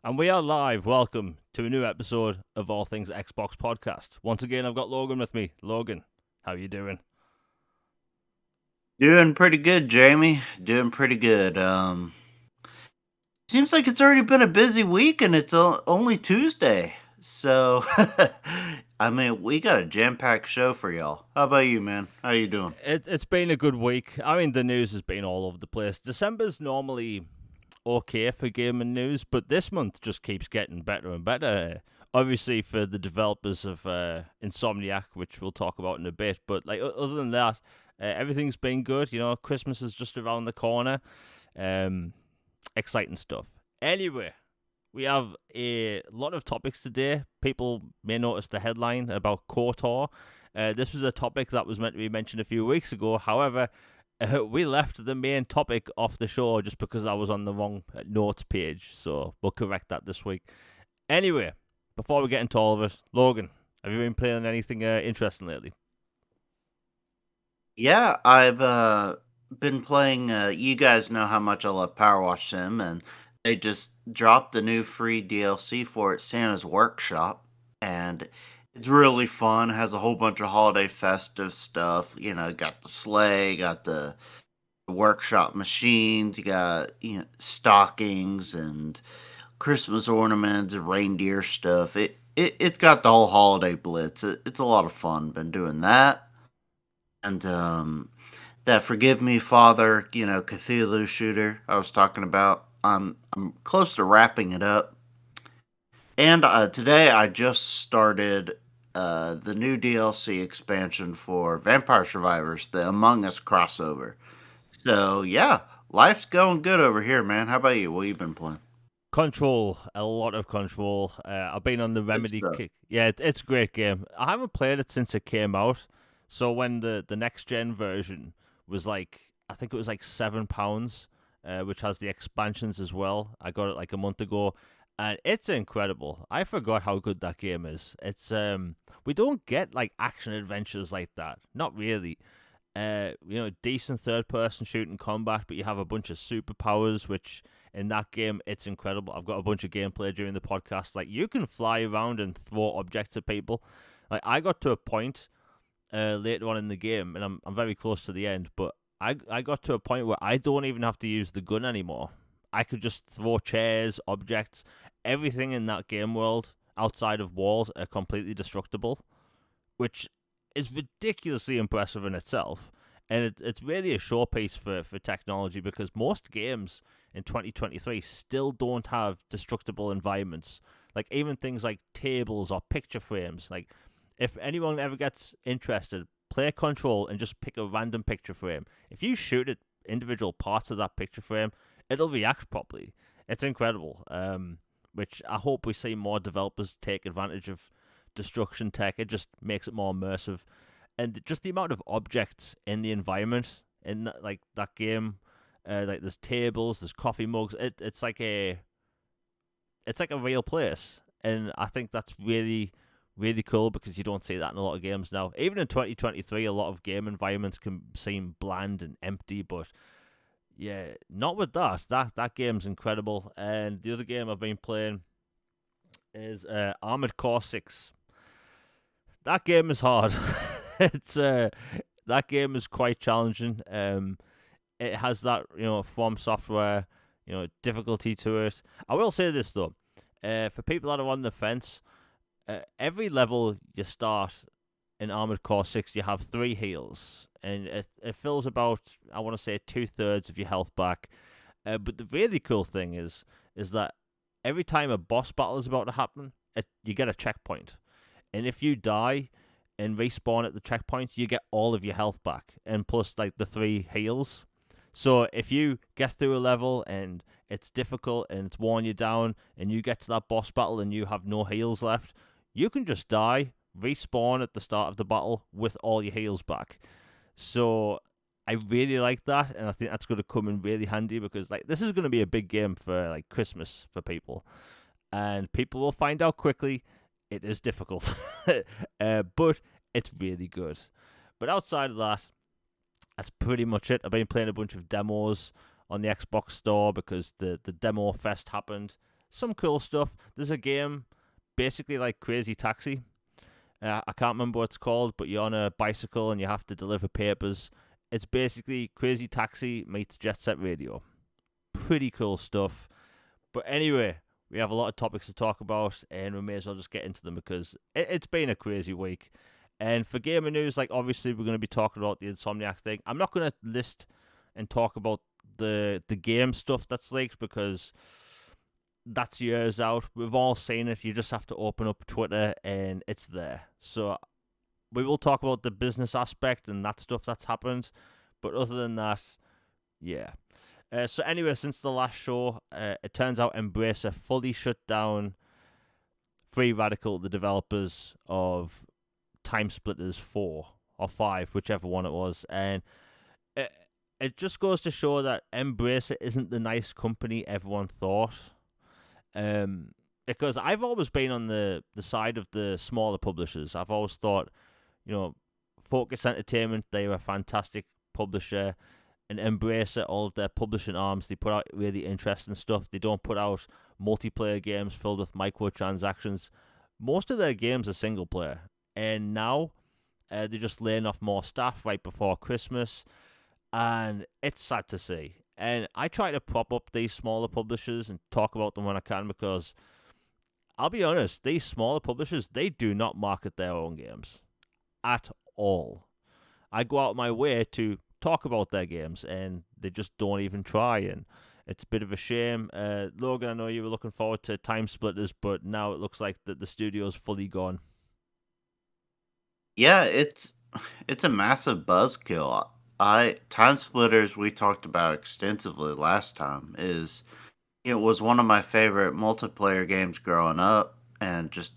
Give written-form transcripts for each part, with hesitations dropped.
And we are live. Welcome to a new episode of All Things Xbox Podcast. Once again, I've got Logan with me. Logan, how you doing? Doing pretty good, Jamie. Doing pretty good. Seems like it's already been a busy week and it's only Tuesday. So, I mean, we got a jam-packed show for y'all. How about you, man? How you doing? It's been a good week. I mean, the news has been all over the place. December's normally okay for gaming news, but this month just keeps getting better and better. Obviously, for the developers of Insomniac, which we'll talk about in a bit. But like other than that, everything's been good. You know, Christmas is just around the corner. Exciting stuff. Anyway, we have a lot of topics today. People may notice the headline about KOTOR. This was a topic that was meant to be mentioned a few weeks ago. However, we left the main topic off the show just because I was on the wrong notes page. So we'll correct that this week. Anyway, before we get into all of it, Logan, have you been playing anything interesting lately? Yeah, I've been playing. You guys know how much I love Power Wash Sim, and they just dropped the new free DLC for it, Santa's Workshop, and it's really fun. It has a whole bunch of holiday festive stuff. You know, got the sleigh, got the workshop machines, you got stockings and Christmas ornaments and reindeer stuff. It's got the whole holiday blitz. It's a lot of fun. Been doing that. And that Forgive Me Father, Cthulhu shooter I was talking about. I'm close to wrapping it up. And today I just started the new DLC expansion for Vampire Survivors, the Among Us crossover. So yeah, life's going good over here, man. How about you? What you been playing? Control, a lot of Control. I've been on the Good Remedy stuff. kick. Yeah, it's a great game. I haven't played it since it came out. So when the next gen version was like, I think it was like £7, which has the expansions as well. I got it like a month ago, and it's incredible. I forgot how good that game is. It's we don't get like action adventures like that. Not really. Decent third person shooting combat, but you have a bunch of superpowers, which in that game it's incredible. I've got a bunch of gameplay during the podcast. Like you can fly around and throw objects at people. Like I got to a point later on in the game, and I'm very close to the end, but I got to a point where I don't even have to use the gun anymore. I could just throw chairs, objects, everything in that game world outside of walls are completely destructible, which is ridiculously impressive in itself. And it's really a showpiece for technology because most games in 2023 still don't have destructible environments. Like even things like tables or picture frames. Like if anyone ever gets interested, play Control and just pick a random picture frame. If you shoot at individual parts of that picture frame, it'll react properly. It's incredible. Which I hope we see more developers take advantage of destruction tech. It just makes it more immersive, and just the amount of objects in the environment in that game. Like there's tables, there's coffee mugs. It's like a real place, and I think that's really really cool because you don't see that in a lot of games now. Even in 2023, a lot of game environments can seem bland and empty, but yeah, not with that. That game's incredible. And the other game I've been playing is Armored Core 6. That game is hard. it's That game is quite challenging. It has that From Software difficulty to it. I will say this though, for people that are on the fence, every level you start in Armored Core 6, you have 3 heals, and it fills about, I want to say, 2/3 of your health back. But the really cool thing is that every time a boss battle is about to happen, you get a checkpoint. And if you die and respawn at the checkpoint, you get all of your health back, and plus like the 3 heals. So if you get through a level and it's difficult and it's worn you down, and you get to that boss battle and you have no heals left, you can just die, respawn at the start of the battle with all your heals back. So I really like that, and I think that's going to come in really handy because like this is going to be a big game for like Christmas for people, and people will find out quickly it is difficult, but it's really good. But outside of that, that's pretty much it. I've been playing a bunch of demos on the Xbox Store because the demo fest happened. some cool stuff. There's a game basically like Crazy Taxi. I can't remember what it's called, but you're on a bicycle and you have to deliver papers. It's basically Crazy Taxi meets Jet Set Radio. Pretty cool stuff. But anyway, we have a lot of topics to talk about, and we may as well just get into them because it's been a crazy week. And for gamer news, like obviously we're going to be talking about the Insomniac thing. I'm not going to list and talk about the game stuff that's leaked because that's years out. We've all seen it. You just have to open up Twitter and it's there. So we will talk about the business aspect and that stuff that's happened. But other than that, yeah. So anyway, since the last show, it turns out Embracer fully shut down Free Radical, the developers of Time Splitters 4 or 5, whichever one it was. And it just goes to show that Embracer isn't the nice company everyone thought. Because I've always been on the side of the smaller publishers. I've always thought, Focus Entertainment, they were a fantastic publisher, and Embracer, all of their publishing arms, they put out really interesting stuff. They don't put out multiplayer games filled with microtransactions. Most of their games are single player, and now they're just laying off more staff right before Christmas, and it's sad to see. And I try to prop up these smaller publishers and talk about them when I can because I'll be honest, these smaller publishers, they do not market their own games at all. I go out my way to talk about their games and they just don't even try, and it's a bit of a shame. Logan, I know you were looking forward to Time Splitters, but now it looks like the studio's fully gone. Yeah, it's a massive buzzkill. Time Splitters we talked about extensively last time it was one of my favorite multiplayer games growing up, and just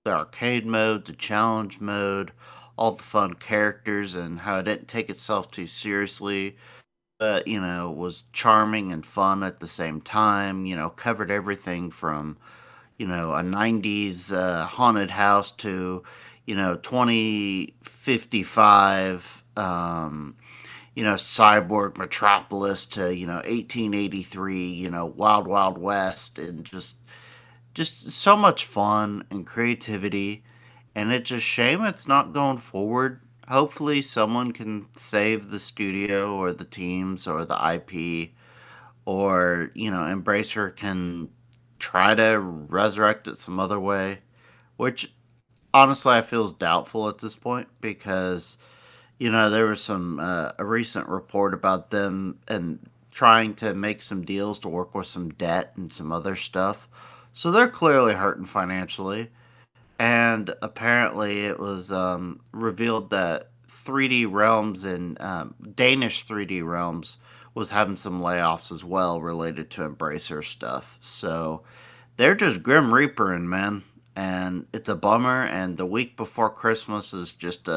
the arcade mode, the challenge mode, all the fun characters, and how it didn't take itself too seriously, but was charming and fun at the same time. Covered everything from a 90s haunted house to 2055 cyborg metropolis to 1883 wild wild west, and just so much fun and creativity. And it's a shame it's not going forward. Hopefully someone can save the studio or the teams or the IP, or Embracer can try to resurrect it some other way, which honestly I feel is doubtful at this point because there was some a recent report about them and trying to make some deals to work with some debt and some other stuff. So they're clearly hurting financially. And apparently it was revealed that 3D Realms and Danish 3D Realms was having some layoffs as well related to Embracer stuff. So they're just Grim Reapering, man. And it's a bummer. And the week before Christmas is just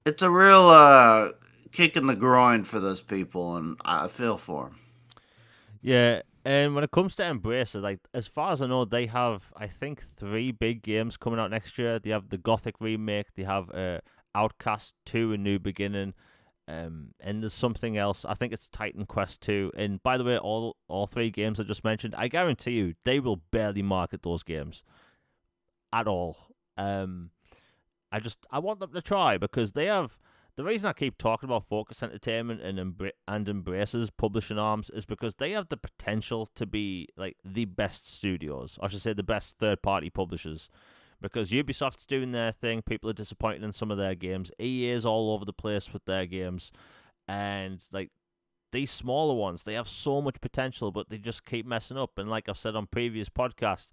it's a real kick in the groin for those people, and I feel for them. Yeah, and when it comes to Embracer, like as far as I know, they have I think 3 big games coming out next year. They have the Gothic remake, they have Outcast 2: A New Beginning, and there's something else. I think it's Titan Quest 2. And by the way, all 3 games I just mentioned, I guarantee you they will barely market those games at all. I want them to try because they have. The reason I keep talking about Focus Entertainment and Embracer's publishing arms is because they have the potential to be like the best studios. I should say the best third-party publishers. Because Ubisoft's doing their thing, people are disappointed in some of their games. EA is all over the place with their games, and like these smaller ones, they have so much potential, but they just keep messing up. And like I've said on previous podcasts,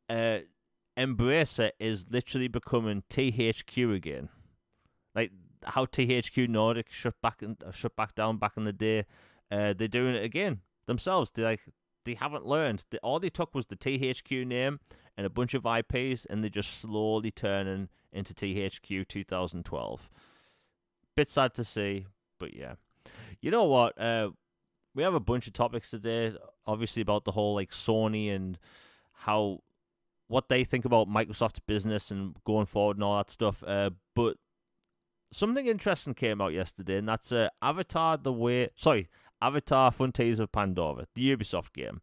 Embracer is literally becoming THQ again. Like how THQ Nordic shut back down back in the day, they're doing it again themselves. They haven't learned. All they took was the THQ name and a bunch of IPs, and they're just slowly turning into THQ 2012. Bit sad to see, but yeah. You know what? We have a bunch of topics today, obviously about the whole like Sony and what they think about Microsoft's business and going forward and all that stuff. But something interesting came out yesterday, and that's Avatar Frontiers of Pandora, the Ubisoft game.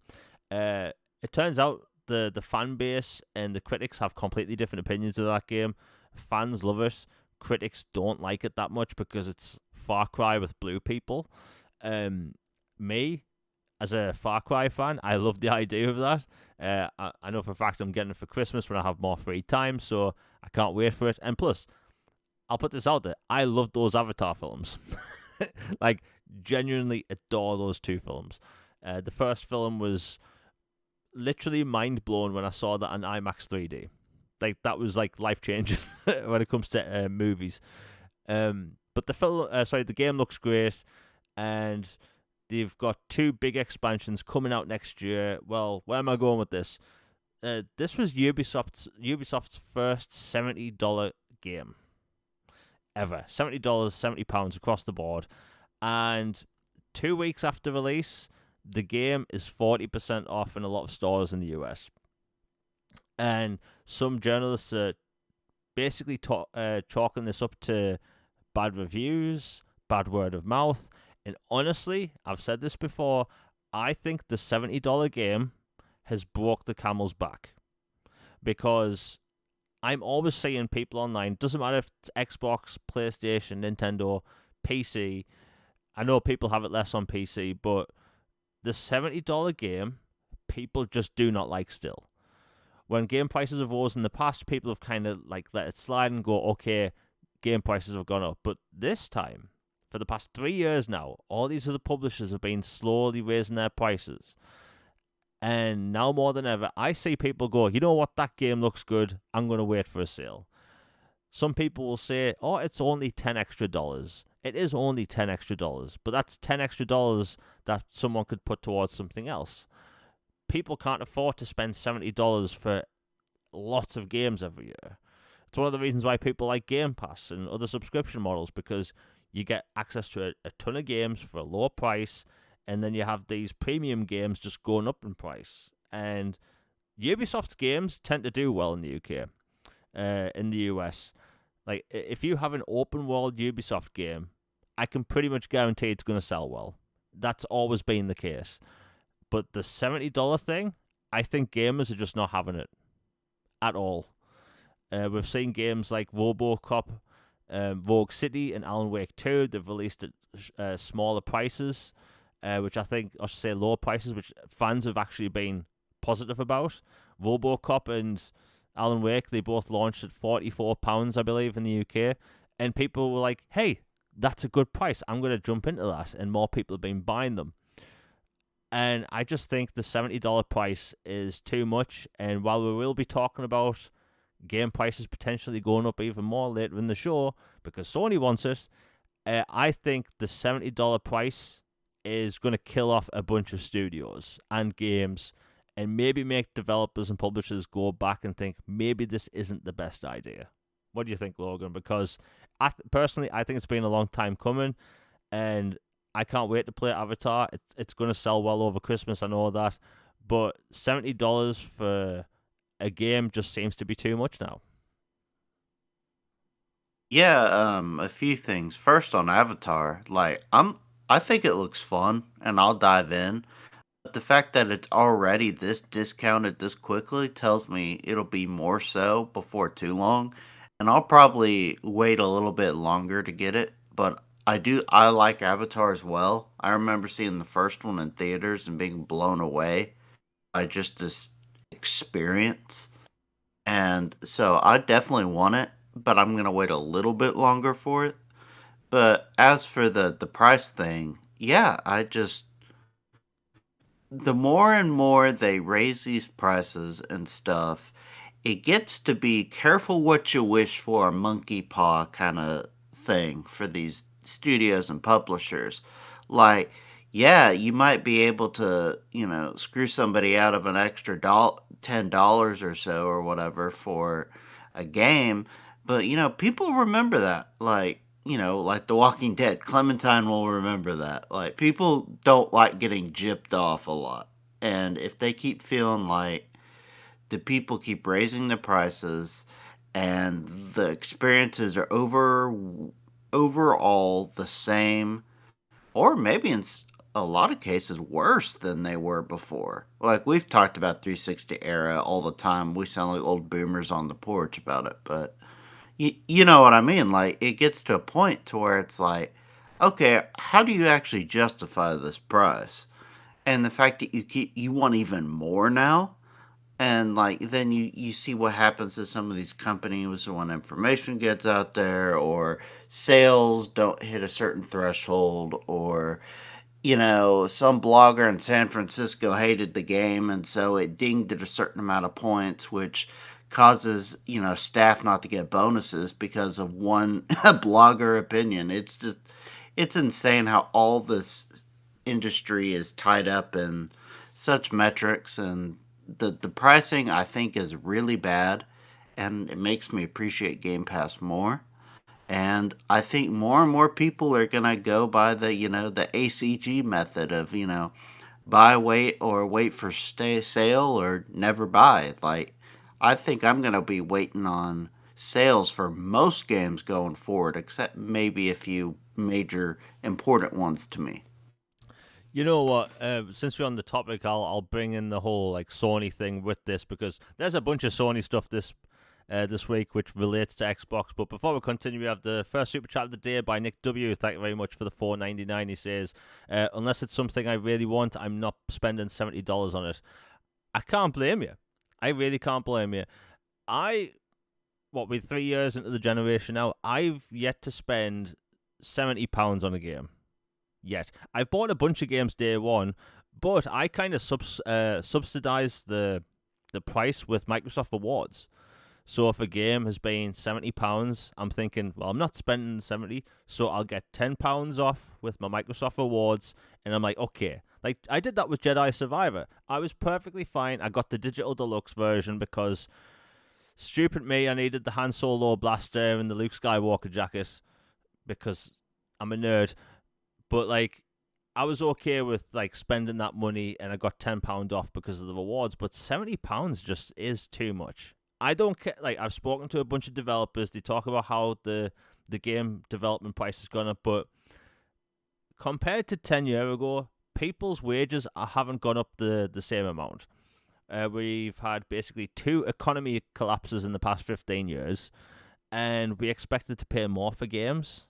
Uh, it turns out the fan base and the critics have completely different opinions of that game. Fans love it. Critics don't like it that much because it's Far Cry with blue people. Um, Me, as a Far Cry fan, I love the idea of that. I know for a fact I'm getting it for Christmas when I have more free time, so I can't wait for it. And plus, I'll put this out there: I love those Avatar films. Like, genuinely adore those two films. The first film was literally mind blown when I saw that in IMAX 3D. Like, that was like life changing when it comes to movies. But the game looks great, and they've got two big expansions coming out next year. Well, where am I going with this? This was Ubisoft's first $70 game ever. $70, £70 across the board, and 2 weeks after release, the game is 40% off in a lot of stores in the US. And some journalists are basically chalking this up to bad reviews, bad word of mouth. And honestly, I've said this before, I think the $70 game has broke the camel's back. Because I'm always seeing people online, doesn't matter if it's Xbox, PlayStation, Nintendo, PC. I know people have it less on PC, but the $70 game, people just do not like still. When game prices have rose in the past, people have kind of like let it slide and go, okay, game prices have gone up. But this time, for the past 3 years now, all these other publishers have been slowly raising their prices. And now more than ever, I see people go, you know what, that game looks good, I'm going to wait for a sale. Some people will say, oh, it's only $10 extra. It is only $10 extra, but that's $10 extra that someone could put towards something else. People can't afford to spend $70 for lots of games every year. It's one of the reasons why people like Game Pass and other subscription models, because you get access to a ton of games for a lower price, and then you have these premium games just going up in price. And Ubisoft's games tend to do well in the UK, in the US. Like, if you have an open world Ubisoft game, I can pretty much guarantee it's going to sell well. That's always been the case. But the $70 thing, I think gamers are just not having it at all. We've seen games like RoboCop, Rogue City, and Alan Wake 2. They've released at smaller prices, which I should say lower prices, which fans have actually been positive about. RoboCop and Alan Wake, they both launched at £44, I believe, in the UK. And people were like, hey, that's a good price. I'm going to jump into that. And more people have been buying them. And I just think the $70 price is too much. And while we will be talking about game prices potentially going up even more later in the show, because Sony wants it, I think the $70 price is going to kill off a bunch of studios and games, and maybe make developers and publishers go back and think maybe this isn't the best idea. What do you think, Logan? Because personally, I think it's been a long time coming, and I can't wait to play Avatar. It's going to sell well over Christmas, I know that, but $70 for a game just seems to be too much now. Yeah, a few things. First on Avatar, I think it looks fun and I'll dive in. But the fact that it's already this discounted this quickly tells me it'll be more so before too long. And I'll probably wait a little bit longer to get it, but I like Avatar as well. I remember seeing the first one in theaters and being blown away by just this experience. And so I definitely want it, but I'm gonna wait a little bit longer for it. But as for the price thing, yeah, the more and more they raise these prices and stuff, it gets to be careful what you wish for, a monkey paw kind of thing for these studios and publishers. Like, yeah, you might be able to, screw somebody out of an extra $10 or so or whatever for a game, but people remember that. Like The Walking Dead, Clementine will remember that. Like, people don't like getting gypped off a lot. And if they keep feeling like the people keep raising the prices and the experiences are overall the same, or maybe in a lot of cases worse than they were before. Like we've talked about 360 era all the time. We sound like old boomers on the porch about it, but you know what I mean? Like it gets to a point to where it's like, okay, how do you actually justify this price? And the fact that you want even more now, and like then you see what happens to some of these companies when information gets out there, or sales don't hit a certain threshold, or some blogger in San Francisco hated the game, and so it dinged at a certain amount of points, which causes, staff not to get bonuses because of one blogger opinion. It's insane how all this industry is tied up in such metrics, and the pricing I think is really bad, and it makes me appreciate Game Pass more. And I think more and more people are gonna go by the ACG method of buy, wait, or wait for stay sale or never buy. Like I think I'm gonna be waiting on sales for most games going forward, except maybe a few major important ones to me. You know what? Since we're on the topic, I'll bring in the whole like Sony thing with this because there's a bunch of Sony stuff this week which relates to Xbox. But before we continue, we have the first super chat of the day by Nick W. Thank you very much for the $4.99. He says, "Unless it's something I really want, I'm not spending $70 on it." I can't blame you. I really can't blame you. We're 3 years into the generation now. I've yet to spend £70 on a game. Yet I've bought a bunch of games day one, but I kind of subsidize the price with Microsoft Rewards. So if a game has been £70, I'm thinking, well, I'm not spending 70, so I'll get £10 off with my Microsoft Rewards, and I'm like, okay. Like I did that with Jedi Survivor. I was perfectly fine. I got the digital deluxe version because stupid me, I needed the Han Solo blaster and the Luke Skywalker jacket because I'm a nerd. But like, I was okay with like spending that money, and I got £10 off because of the rewards. But £70 just is too much. I don't care. Like, I've spoken to a bunch of developers. They talk about how the game development price has gone up, but compared to 10 years ago, people's wages haven't gone up the same amount. We've had basically 2 economy collapses in the past 15 years, and we expected to pay more for games.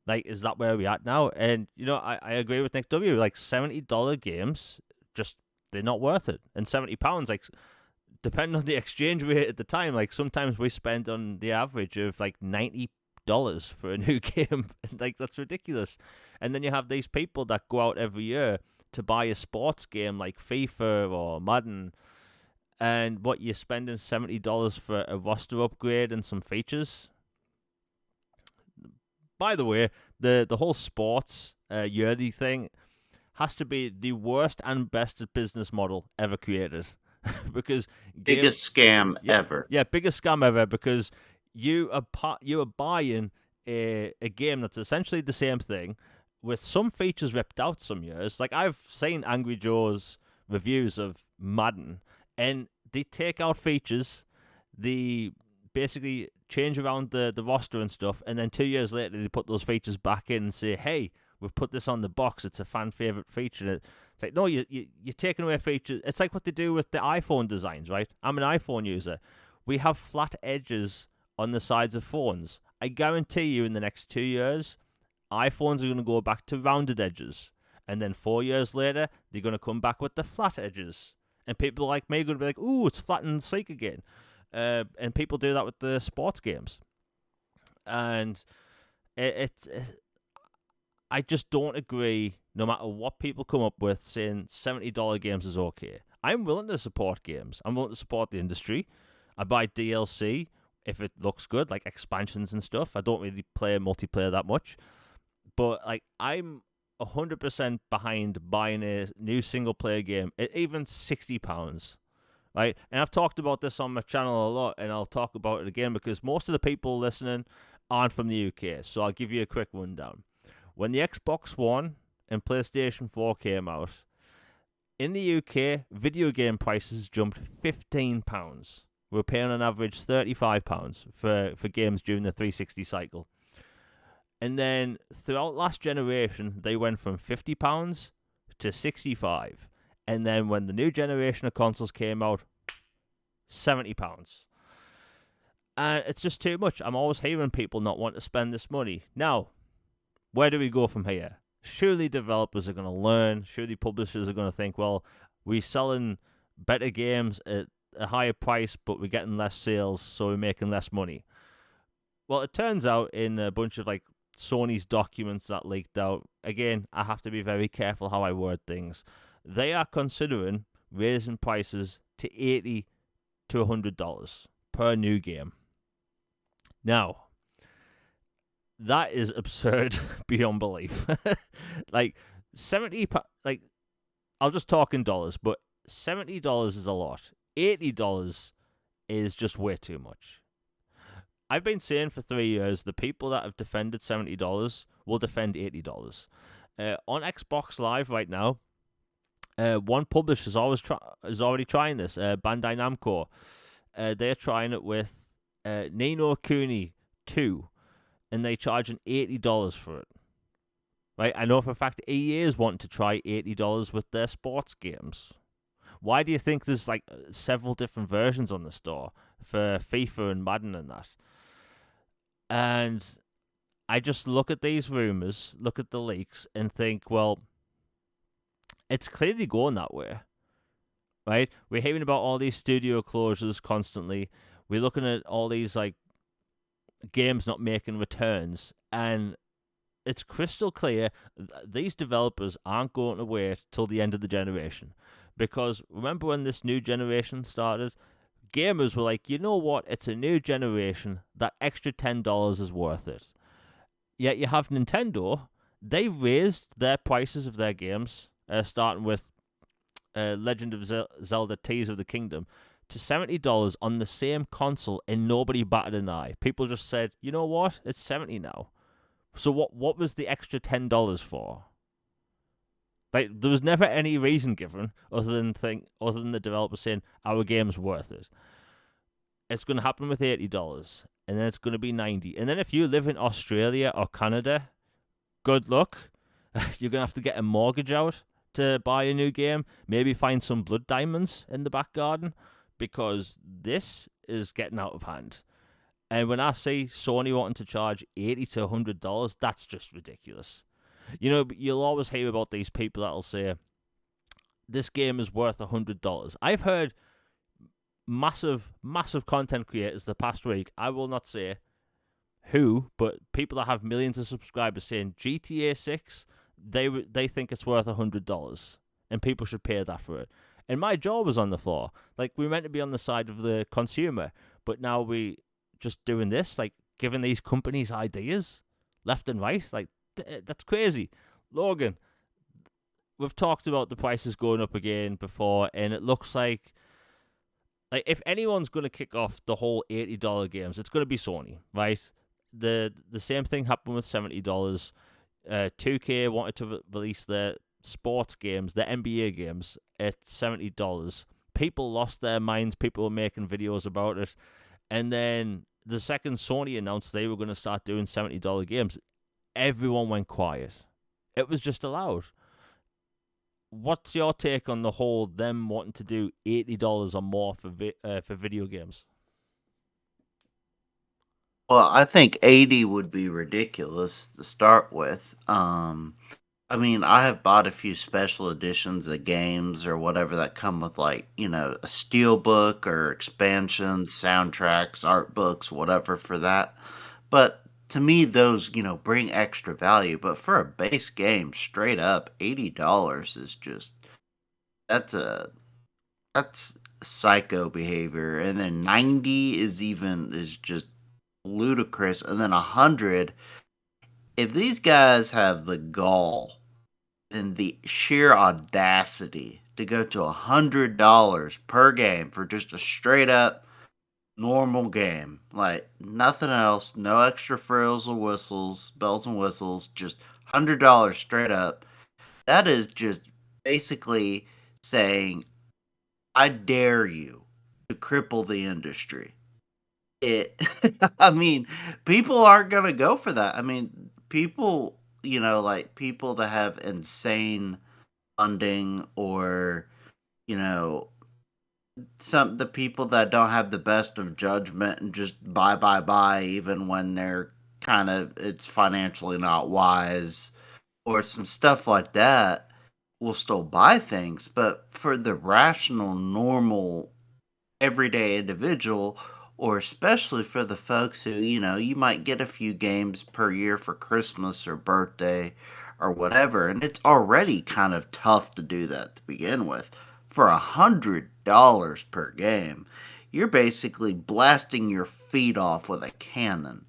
Like, is that where we're at now? And, I agree with Nick W. Like, $70 games, just, they're not worth it. And £70, like, depending on the exchange rate at the time, like, sometimes we spend on the average of, like, $90 for a new game. Like, that's ridiculous. And then you have these people that go out every year to buy a sports game like FIFA or Madden, and what, you're spending $70 for a roster upgrade and some features. By the way, the whole sports yearly thing has to be the worst and best business model ever created. Because Biggest scam ever. Yeah, biggest scam ever, because you are buying a game that's essentially the same thing with some features ripped out some years. Like, I've seen Angry Joe's reviews of Madden, and they take out features, they basically change around the roster and stuff, and then 2 years later they put those features back in and say, hey, we've put this on the box, it's a fan favorite feature. It's like, no, you're taking away features. It's like what they do with the iPhone designs, right? I'm an iPhone user. We have flat edges on the sides of phones. I guarantee you in the next 2 years, iPhones are going to go back to rounded edges, and then 4 years later they're going to come back with the flat edges, and people like me are going to be like, ooh, it's flat and sleek again. And people do that with the sports games, and I just don't agree. No matter what people come up with, saying $70 games is okay. I'm willing to support games. I'm willing to support the industry. I buy DLC if it looks good, like expansions and stuff. I don't really play multiplayer that much, but like, I'm 100% behind buying a new single player game at even £60. Right? And I've talked about this on my channel a lot, and I'll talk about it again because most of the people listening aren't from the UK. So I'll give you a quick rundown. When the Xbox One and PlayStation 4 came out, in the UK, video game prices jumped £15. We're paying on average £35 for games during the 360 cycle. And then throughout last generation, they went from £50 to 65. And then when the new generation of consoles came out, £70. And it's just too much. I'm always hearing people not want to spend this money. Now, where do we go from here? Surely developers are going to learn. Surely publishers are going to think, well, we're selling better games at a higher price, but we're getting less sales, so we're making less money. Well, it turns out in a bunch of like Sony's documents that leaked out, again, I have to be very careful how I word things. They are considering raising prices to $80 to $100 per new game. Now, that is absurd beyond belief. Like 70, like I'll just talk in dollars, but $70 is a lot. $80 is just way too much. I've been saying for 3 years the people that have defended $70 will defend $80. On Xbox Live right now, one publisher is already trying this. Bandai Namco, they're trying it with Ni no Kuni 2, and they're charging $80 for it. Right? I know for a fact EA is wanting to try $80 with their sports games. Why do you think there's like several different versions on the store for FIFA and Madden and that? And I just look at these rumors, look at the leaks, and think, well, it's clearly going that way, right? We're hearing about all these studio closures constantly. We're looking at all these like games not making returns, and it's crystal clear these developers aren't going to wait till the end of the generation. Because remember when this new generation started? Gamers were like, you know what? It's a new generation. That extra $10 is worth it. Yet you have Nintendo. They raised their prices of their games, starting with Legend of Zelda Tears of the Kingdom, to $70 on the same console, and nobody batted an eye. People just said, you know what? It's $70 now. So what was the extra $10 for? Like, there was never any reason given other than the developer saying our game's worth it. It's going to happen with $80, and then it's going to be $90. And then if you live in Australia or Canada, good luck. You're going to have to get a mortgage out to buy a new game. Maybe find some blood diamonds in the back garden, because this is getting out of hand. And when I see Sony wanting to charge $80 to $100, that's just ridiculous. You know, you'll always hear about these people that'll say, this game is worth $100. I've heard massive content creators the past week, I will not say who, but people that have millions of subscribers saying GTA 6, they think it's worth $100, and people should pay that for it. And my jaw was on the floor. Like, we're meant to be on the side of the consumer, but now we just doing this, like giving these companies ideas left and right. Like, that's crazy. Logan, we've talked about the prices going up again before, and it looks like if anyone's going to kick off the whole $80 games, it's going to be Sony, right? The same thing happened with $70. 2K wanted to release their sports games, their NBA games, at $70. People lost their minds. People were making videos about it. And then the second Sony announced they were going to start doing $70 games, everyone went quiet. It was just allowed. What's your take on the whole them wanting to do $80 or more for video games? Well, I think 80 would be ridiculous to start with. I mean, I have bought a few special editions of games or whatever that come with, like, a steel book or expansions, soundtracks, art books, whatever for that. But to me, those, bring extra value. But for a base game, straight up, $80 is just, that's psycho behavior. And then 90 is just ludicrous. And then 100, if these guys have the gall and the sheer audacity to go to $100 per game for just a straight up normal game, like nothing else, no extra frills or whistles, bells and whistles, just $100 straight up, that is just basically saying, I dare you to cripple the industry. I mean, people aren't going to go for that. I mean, people, like people that have insane funding, or you know, the people that don't have the best of judgment and just buy even when they're kind of it's financially not wise, or some stuff like that, will still buy things. But for the rational, normal, everyday individual, or especially for the folks who, you might get a few games per year for Christmas or birthday or whatever, and it's already kind of tough to do that to begin with. For $100 per game, you're basically blasting your feet off with a cannon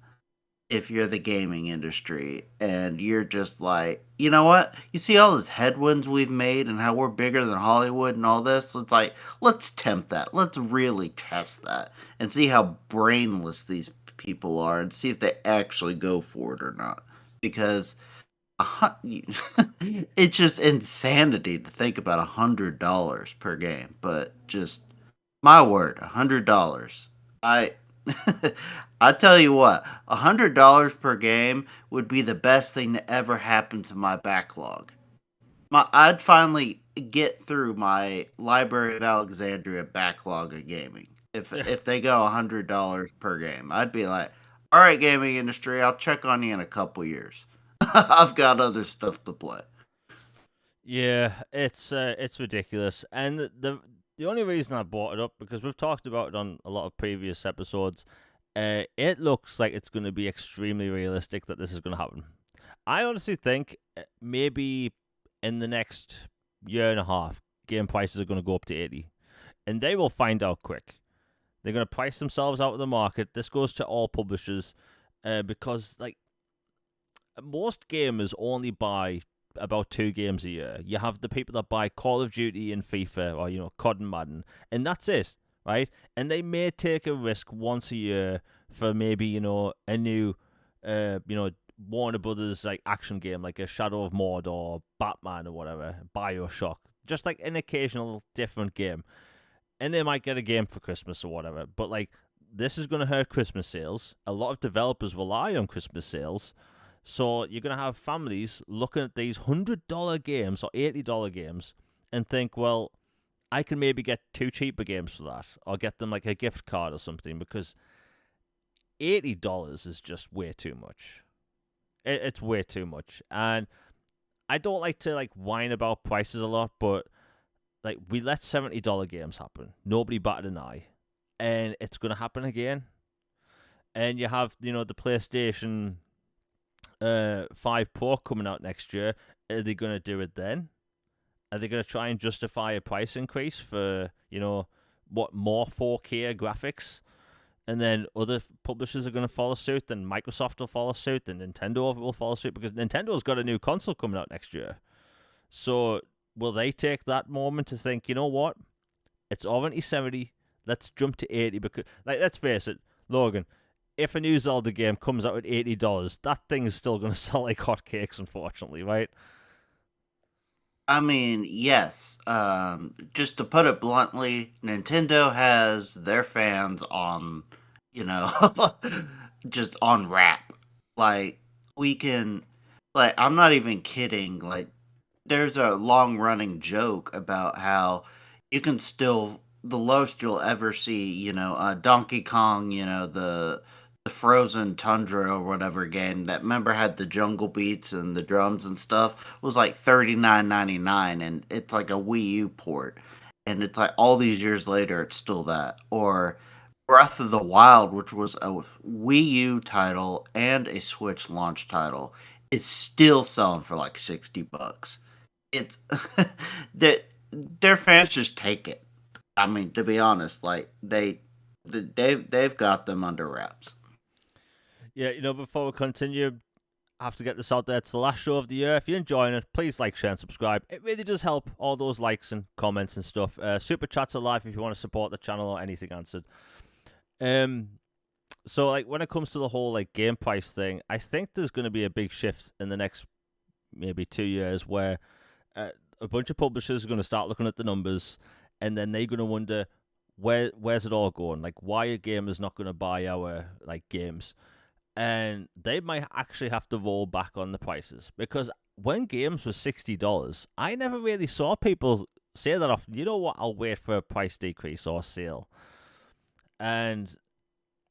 if you're the gaming industry, and you're just like, you know what? You see all those headwinds we've made and how we're bigger than Hollywood and all this? It's like, let's tempt that. Let's really test that and see how brainless these people are and see if they actually go for it or not. Because it's just insanity to think about $100 per game. But just my word, $100. I I tell you what, $100 per game would be the best thing to ever happen to my backlog. I'd finally get through my Library of Alexandria backlog of gaming. If they go $100 per game, I'd be like, all right, gaming industry, I'll check on you in a couple years. I've got other stuff to play. Yeah, it's ridiculous, and the only reason I brought it up because we've talked about it on a lot of previous episodes. It looks like it's going to be extremely realistic that this is going to happen. I honestly think maybe in the next year and a half, game prices are going to go up to 80, and they will find out quick. They're going to price themselves out of the market. This goes to all publishers, because like most gamers only buy about 2 games a year. You have the people that buy Call of Duty and FIFA, or COD and Madden, and that's it, right? And they may take a risk once a year for maybe a new, Warner Brothers like action game, like a Shadow of Mordor, or Batman, or whatever, BioShock, just like an occasional different game, and they might get a game for Christmas or whatever. But like this is going to hurt Christmas sales. A lot of developers rely on Christmas sales. So you're going to have families looking at these $100 games or $80 games and think, well, I can maybe get 2 cheaper games for that, or get them like a gift card or something, because $80 is just way too much. It's way too much. And I don't like to like whine about prices a lot, but like we let $70 games happen. Nobody batted an eye. And it's going to happen again. And you have, the PlayStation 5 Pro coming out next year. Are they going to do it then? Are they going to try and justify a price increase for, what, more 4K graphics? And then other publishers are going to follow suit, then Microsoft will follow suit, then Nintendo will follow suit, because Nintendo's got a new console coming out next year. So will they take that moment to think, you know what? It's already 70, let's jump to 80, because, like, let's face it, Logan, if a new Zelda game comes out at $80, that thing is still going to sell like hotcakes, unfortunately, right? I mean, yes. Just to put it bluntly, Nintendo has their fans on, you know, just on rap. Like, we can, like, I'm not even kidding. Like, there's a long running joke about how you can still, the lowest you'll ever see, Donkey Kong, the Frozen Tundra or whatever game that member had the jungle beats and the drums and stuff was like $39.99, and it's like a Wii U port, and it's like all these years later it's still that. Or Breath of the Wild, which was a Wii U title and a Switch launch title, is still selling for like $60. It's that their fans just take it. I mean, to be honest, like they've got them under wraps. Yeah, before we continue, I have to get this out there. It's the last show of the year. If you're enjoying it, please like, share, and subscribe. It really does help, all those likes and comments and stuff. Super chats are live if you want to support the channel or anything answered. So like when it comes to the whole like game price thing, I think there's going to be a big shift in the next maybe 2 years where a bunch of publishers are going to start looking at the numbers, and then they're going to wonder where's it all going? Like, why are gamers not going to buy our like games? and they might actually have to roll back on the prices, because when games were $60, I never really saw people say that often. You know what? I'll wait for a price decrease or sale, and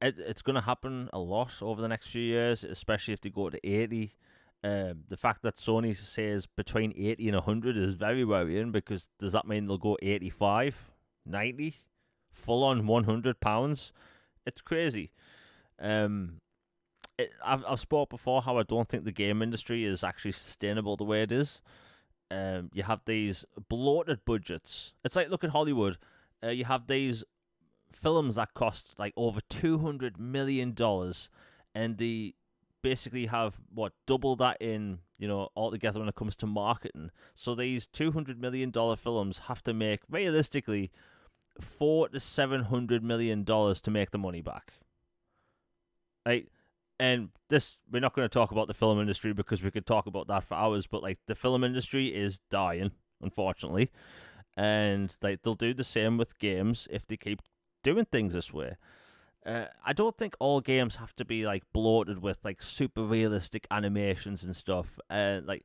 it's going to happen a lot over the next few years, especially if they go to 80. The fact that Sony says between 80 and 100 is very worrying, because does that mean they'll go 85, 90, full on £100? It's crazy. I've spoke before how I don't think the game industry is actually sustainable the way it is. You have these bloated budgets. It's like, look at Hollywood. You have these films that cost like over $200 million, and they basically have double that in altogether when it comes to marketing. So these $200 million films have to make realistically $400 to $700 million to make the money back. Like, and this, we're not going to talk about the film industry because we could talk about that for hours, but like the film industry is dying, unfortunately, and like they'll do the same with games if they keep doing things this way. I don't think all games have to be like bloated with like super realistic animations and stuff. Like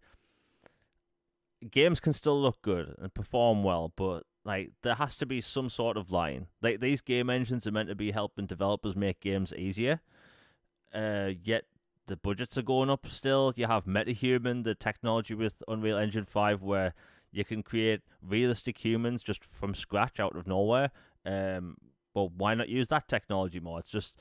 games can still look good and perform well, but like there has to be some sort of line. Like these game engines are meant to be helping developers make games easier. Yet the budgets are going up still. You have MetaHuman, the technology with Unreal Engine 5, where you can create realistic humans just from scratch out of nowhere. But why not use that technology more? It's just,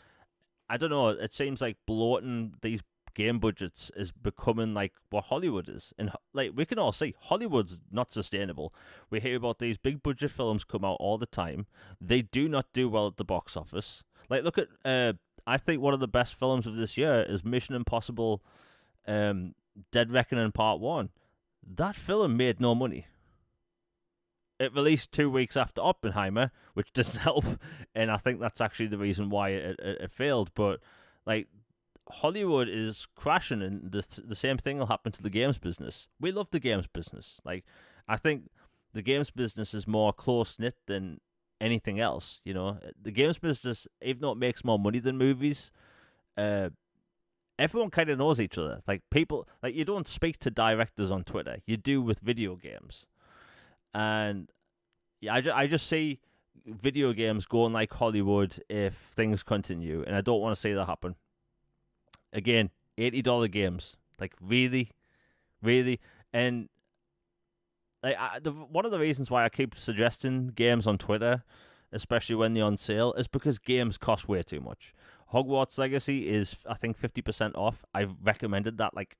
I don't know. It seems like bloating these game budgets is becoming like what Hollywood is. And like we can all see, Hollywood's not sustainable. We hear about these big budget films come out all the time. They do not do well at the box office. Like look at, I think one of the best films of this year is Mission Impossible Dead Reckoning Part 1. That film made no money. It released 2 weeks after Oppenheimer, which didn't help, and I think that's actually the reason why it failed. But like Hollywood is crashing, and the same thing will happen to the games business. We love the games business. Like I think the games business is more close knit than anything else. You know, the games business, even though it makes more money than movies, everyone kind of knows each other. Like people, like you don't speak to directors on Twitter. You do with video games. And yeah, I just see video games going like Hollywood if things continue, and I don't want to see that happen. Again, $80 games, like really, really, and like one of the reasons why I keep suggesting games on Twitter, especially when they're on sale, is because games cost way too much. Hogwarts Legacy is, I think, 50% off. I've recommended that like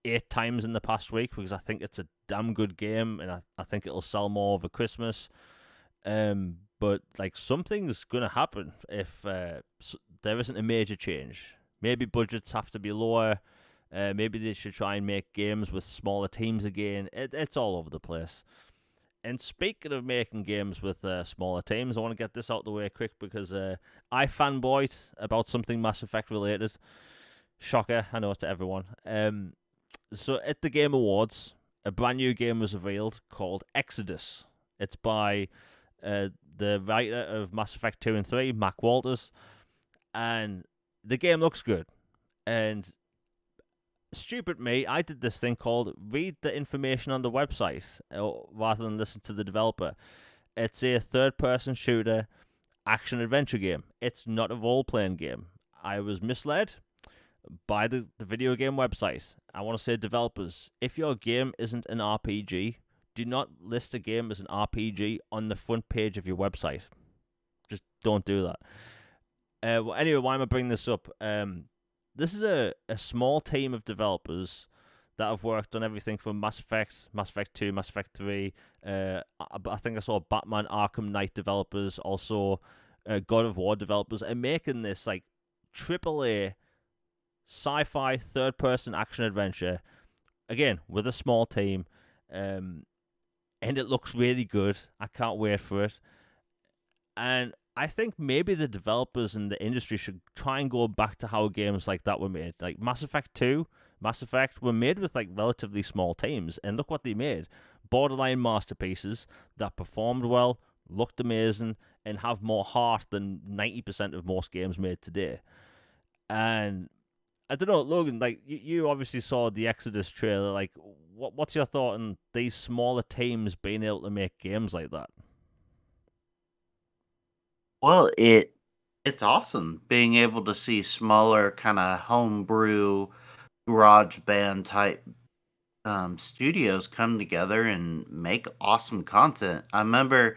8 times in the past week because I think it's a damn good game, and I think it'll sell more over Christmas. But like something's gonna happen if there isn't a major change. Maybe budgets have to be lower. Maybe they should try and make games with smaller teams again. It's all over the place. And speaking of making games with smaller teams, I want to get this out of the way quick because I fanboyed about something Mass Effect related. Shocker, I know, to everyone. So at the Game Awards, a brand new game was revealed called Exodus. It's by the writer of Mass Effect 2 and 3, Mac Walters. And the game looks good. And stupid me, I did this thing called read the information on the website rather than listen to the developer. It's a third-person shooter action-adventure game. It's not a role-playing game. I was misled by the video game website. I want to say, developers, if your game isn't an RPG, do not list a game as an RPG on the front page of your website. Just don't do that. Well, anyway, why am I bringing this up? This is a small team of developers that have worked on everything from Mass Effect 2, Mass Effect 3. I think I saw Batman Arkham Knight developers, also God of War developers, and making this like AAA sci-fi third-person action-adventure, again, with a small team, and it looks really good. I can't wait for it. And I think maybe the developers in the industry should try and go back to how games like that were made. Like Mass Effect 2, Mass Effect were made with like relatively small teams, and look what they made. Borderline masterpieces that performed well, looked amazing, and have more heart than 90% of most games made today. And I don't know, Logan. Like you obviously saw the Exodus trailer. Like, what's your thought on these smaller teams being able to make games like that? Well, it's awesome being able to see smaller kind of homebrew garage band type studios come together and make awesome content. I remember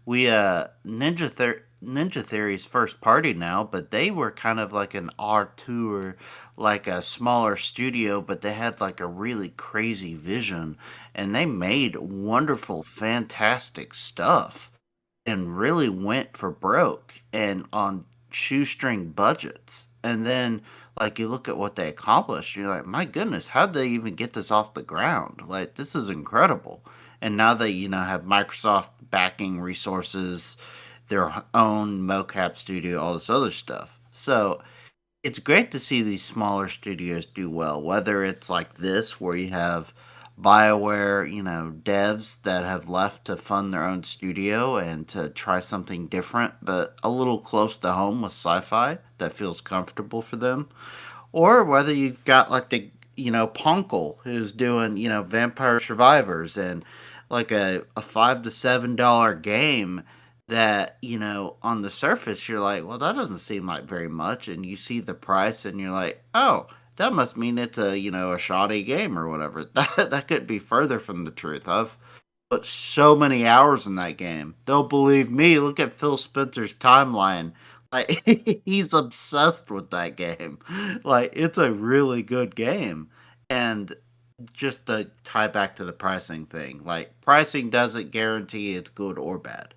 we Ninja Theory's first party now, but they were kind of like an R2 or like a smaller studio, but they had like a really crazy vision and they made wonderful, fantastic stuff and really went for broke and on shoestring budgets. And then like you look at what they accomplished, you're like, my goodness, how'd they even get this off the ground? Like this is incredible. And now they, have Microsoft backing resources, their own mocap studio, all this other stuff. So it's great to see these smaller studios do well, whether it's like this where you have BioWare, devs that have left to fund their own studio and to try something different, but a little close to home with sci-fi that feels comfortable for them. Or whether you've got like the, Punkle who's doing, Vampire Survivors and like a $5 to $7 game that, on the surface you're like, well, that doesn't seem like very much. And you see the price and you're like, oh, that must mean it's a, a shoddy game or whatever. That could be further from the truth. I've put so many hours in that game. Don't believe me? Look at Phil Spencer's timeline. Like he's obsessed with that game. Like it's a really good game. And just to tie back to the pricing thing, like pricing doesn't guarantee it's good or bad.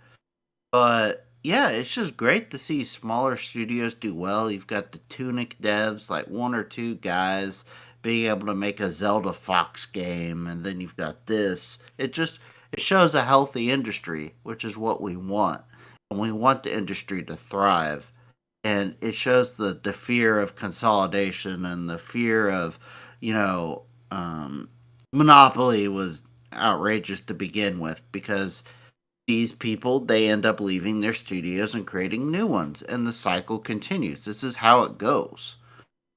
But yeah, it's just great to see smaller studios do well. You've got the Tunic devs, like one or two guys being able to make a Zelda Fox game, and then you've got this. It shows a healthy industry, which is what we want. And we want the industry to thrive. And it shows the fear of consolidation and the fear of, you know, um, monopoly was outrageous to begin with because these people they end up leaving their studios and creating new ones and the cycle continues. This is how it goes.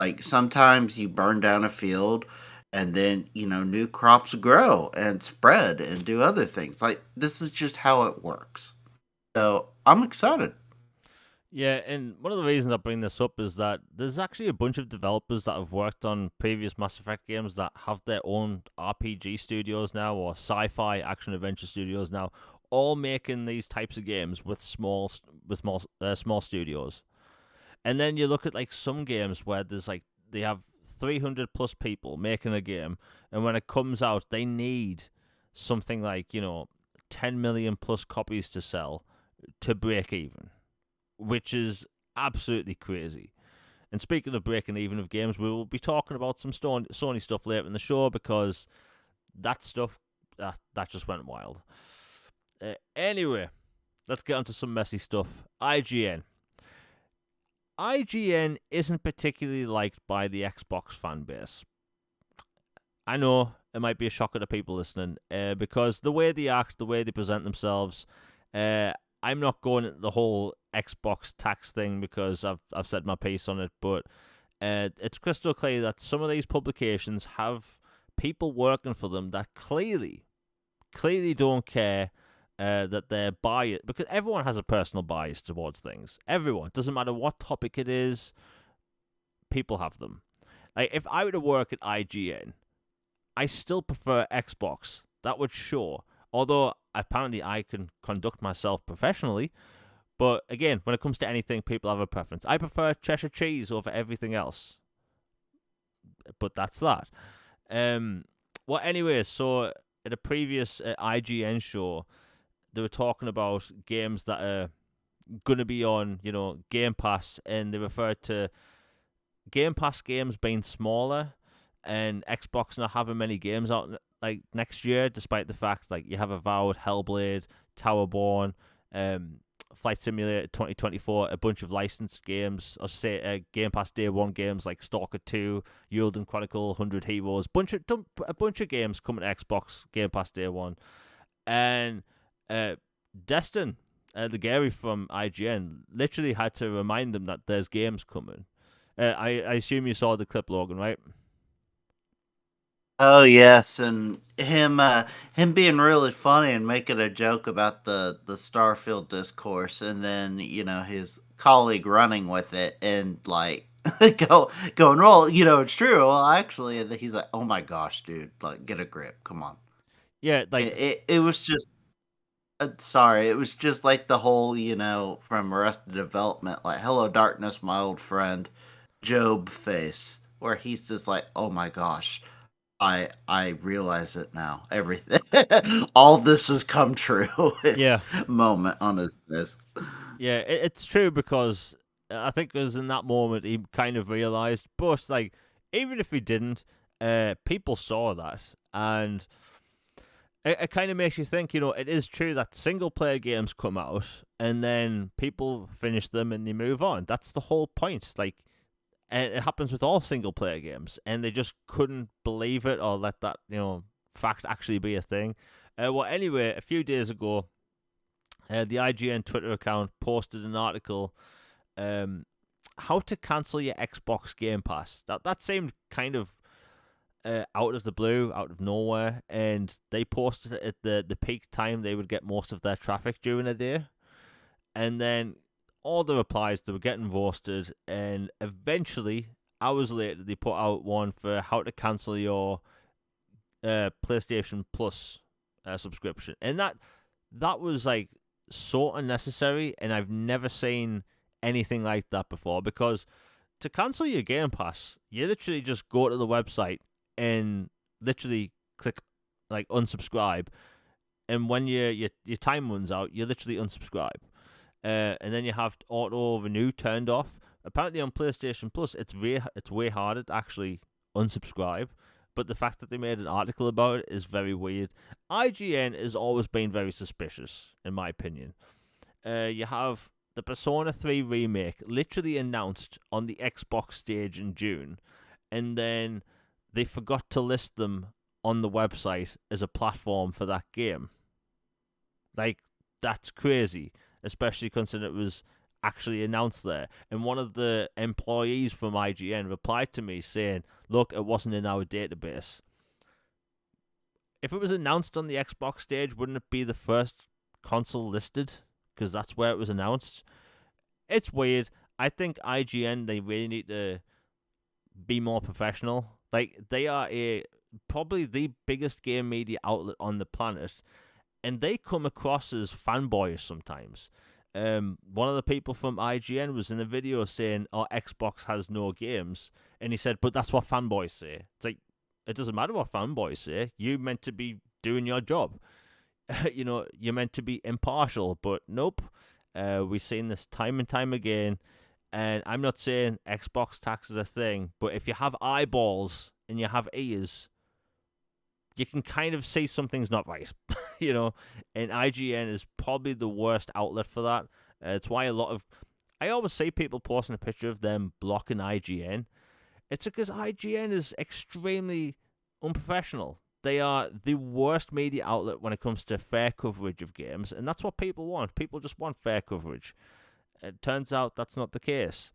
Like sometimes you burn down a field and then new crops grow and spread and do other things. Like this is just how it works. So I'm excited. Yeah, and one of the reasons I bring this up is that there's actually a bunch of developers that have worked on previous Mass Effect games that have their own RPG studios now or sci-fi action adventure studios now, all making these types of games with small studios. And then you look at like some games where there's like they have 300 plus people making a game, and when it comes out, they need something like 10 million plus copies to sell to break even, which is absolutely crazy. And speaking of breaking even of games, we will be talking about some Sony stuff later in the show because that stuff that just went wild. Anyway, let's get onto some messy stuff. IGN. IGN isn't particularly liked by the Xbox fan base. I know it might be a shocker to people listening because the way they act, the way they present themselves, I'm not going into the whole Xbox tax thing because I've said my piece on it, but it's crystal clear that some of these publications have people working for them that clearly don't care that they're biased, because everyone has a personal bias towards things. Everyone, doesn't matter what topic it is, people have them. Like if I were to work at IGN, I still prefer Xbox. That would sure. Although apparently I can conduct myself professionally, but again, when it comes to anything, people have a preference. I prefer Cheshire cheese over everything else. But that's that. Well, anyway, so at a previous IGN show, they were talking about games that are going to be on, Game Pass, and they referred to Game Pass games being smaller and Xbox not having many games out like next year, despite the fact like you have Avowed, Hellblade, Towerborn, Flight Simulator 2024, a bunch of licensed games, or say Game Pass Day 1 games like Stalker 2, Eulden Chronicle, 100 Heroes, a bunch of games coming to Xbox Game Pass Day 1. And the Gary from IGN literally had to remind them that there's games coming. I assume you saw the clip, Logan, right? Oh yes, and him being really funny and making a joke about the Starfield discourse, and then his colleague running with it and like going, well, it's true. Well, actually, and then he's like, oh my gosh, dude, like get a grip, come on. Yeah, like It was just sorry, it was just like the whole from Arrested Development, like hello darkness, my old friend, Job face, where he's just like, oh my gosh. I realize it now. Everything, all this has come true. yeah, Moment on his face. yeah, it's true because I think it was in that moment he kind of realized. But like, even if he didn't, people saw that, and it kind of makes you think. It is true that single player games come out and then people finish them and they move on. That's the whole point. Like, and it happens with all single player games, and they just couldn't believe it or let that fact actually be a thing. Well, anyway, a few days ago, the IGN Twitter account posted an article, how to cancel your Xbox Game Pass. That seemed kind of out of the blue, out of nowhere, and they posted it at the peak time they would get most of their traffic during a day, and then all the replies, they were getting roasted, and eventually, hours later, they put out one for how to cancel your PlayStation Plus subscription, and that was like so unnecessary, and I've never seen anything like that before. Because to cancel your Game Pass, you literally just go to the website and literally click like unsubscribe, and when your time runs out, you literally unsubscribe. And then you have auto renew turned off. Apparently on PlayStation Plus, it's way harder to actually unsubscribe. But the fact that they made an article about it is very weird. IGN has always been very suspicious, in my opinion. You have the Persona 3 remake literally announced on the Xbox stage in June, and then they forgot to list them on the website as a platform for that game. Like, that's crazy, especially considering it was actually announced there. And one of the employees from IGN replied to me saying, look, it wasn't in our database. If it was announced on the Xbox stage, wouldn't it be the first console listed? Because that's where it was announced. It's weird. I think IGN, they really need to be more professional. Like, they are probably the biggest game media outlet on the planet, and they come across as fanboys sometimes. One of the people from IGN was in a video saying, "Oh, Xbox has no games," and he said, "But that's what fanboys say." It's like, it doesn't matter what fanboys say. You meant to be doing your job. You're meant to be impartial, but nope. We've seen this time and time again. And I'm not saying Xbox tax is a thing, but if you have eyeballs and you have ears, you can kind of see something's not right, and IGN is probably the worst outlet for that. It's why I always see people posting a picture of them blocking IGN. It's because IGN is extremely unprofessional. They are the worst media outlet when it comes to fair coverage of games, and that's what people want. People just want fair coverage. It turns out that's not the case.